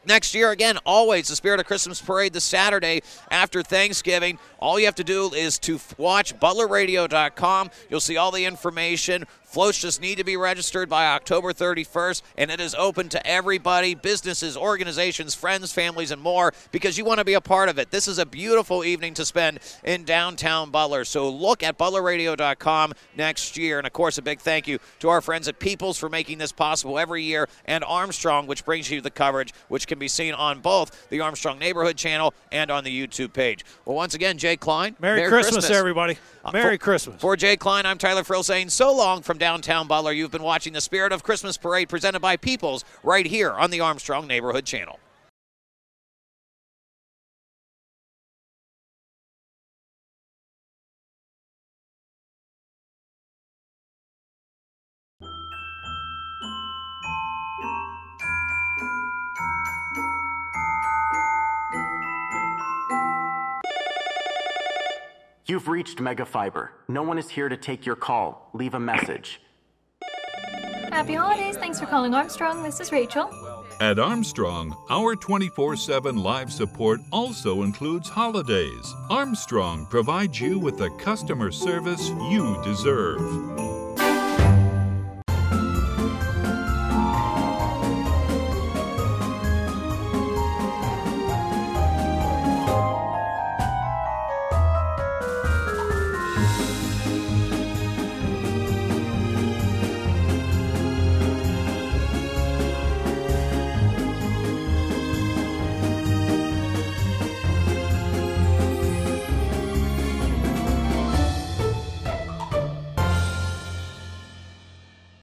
Next year, again, always the Spirit of Christmas Parade this Saturday after Thanksgiving. All you have to do is to watch ButlerRadio.com. You'll see all the information. Floats just need to be registered by October 31st, and it is open to everybody, businesses, organizations, friends, families, and more, because you want to be a part of it. This is a beautiful evening to spend in downtown Butler, so look at ButlerRadio.com next year. And, of course, a big thank you to our friends at Peoples for making this possible every year, and Armstrong, which brings you the coverage, which can be seen on both the Armstrong Neighborhood channel and on the YouTube page. Well, once again, Jay Kline. Merry Christmas, everybody. Merry Christmas. For Jay Kline, I'm Tyler Friel saying so long from downtown Butler. You've been watching the Spirit of Christmas Parade presented by Peoples right here on the Armstrong Neighborhood Channel. You've reached Mega Fiber. No one is here to take your call. Leave a message. Happy holidays. Thanks for calling Armstrong. This is Rachel. At Armstrong, our 24/7 live support also includes holidays. Armstrong provides you with the customer service you deserve.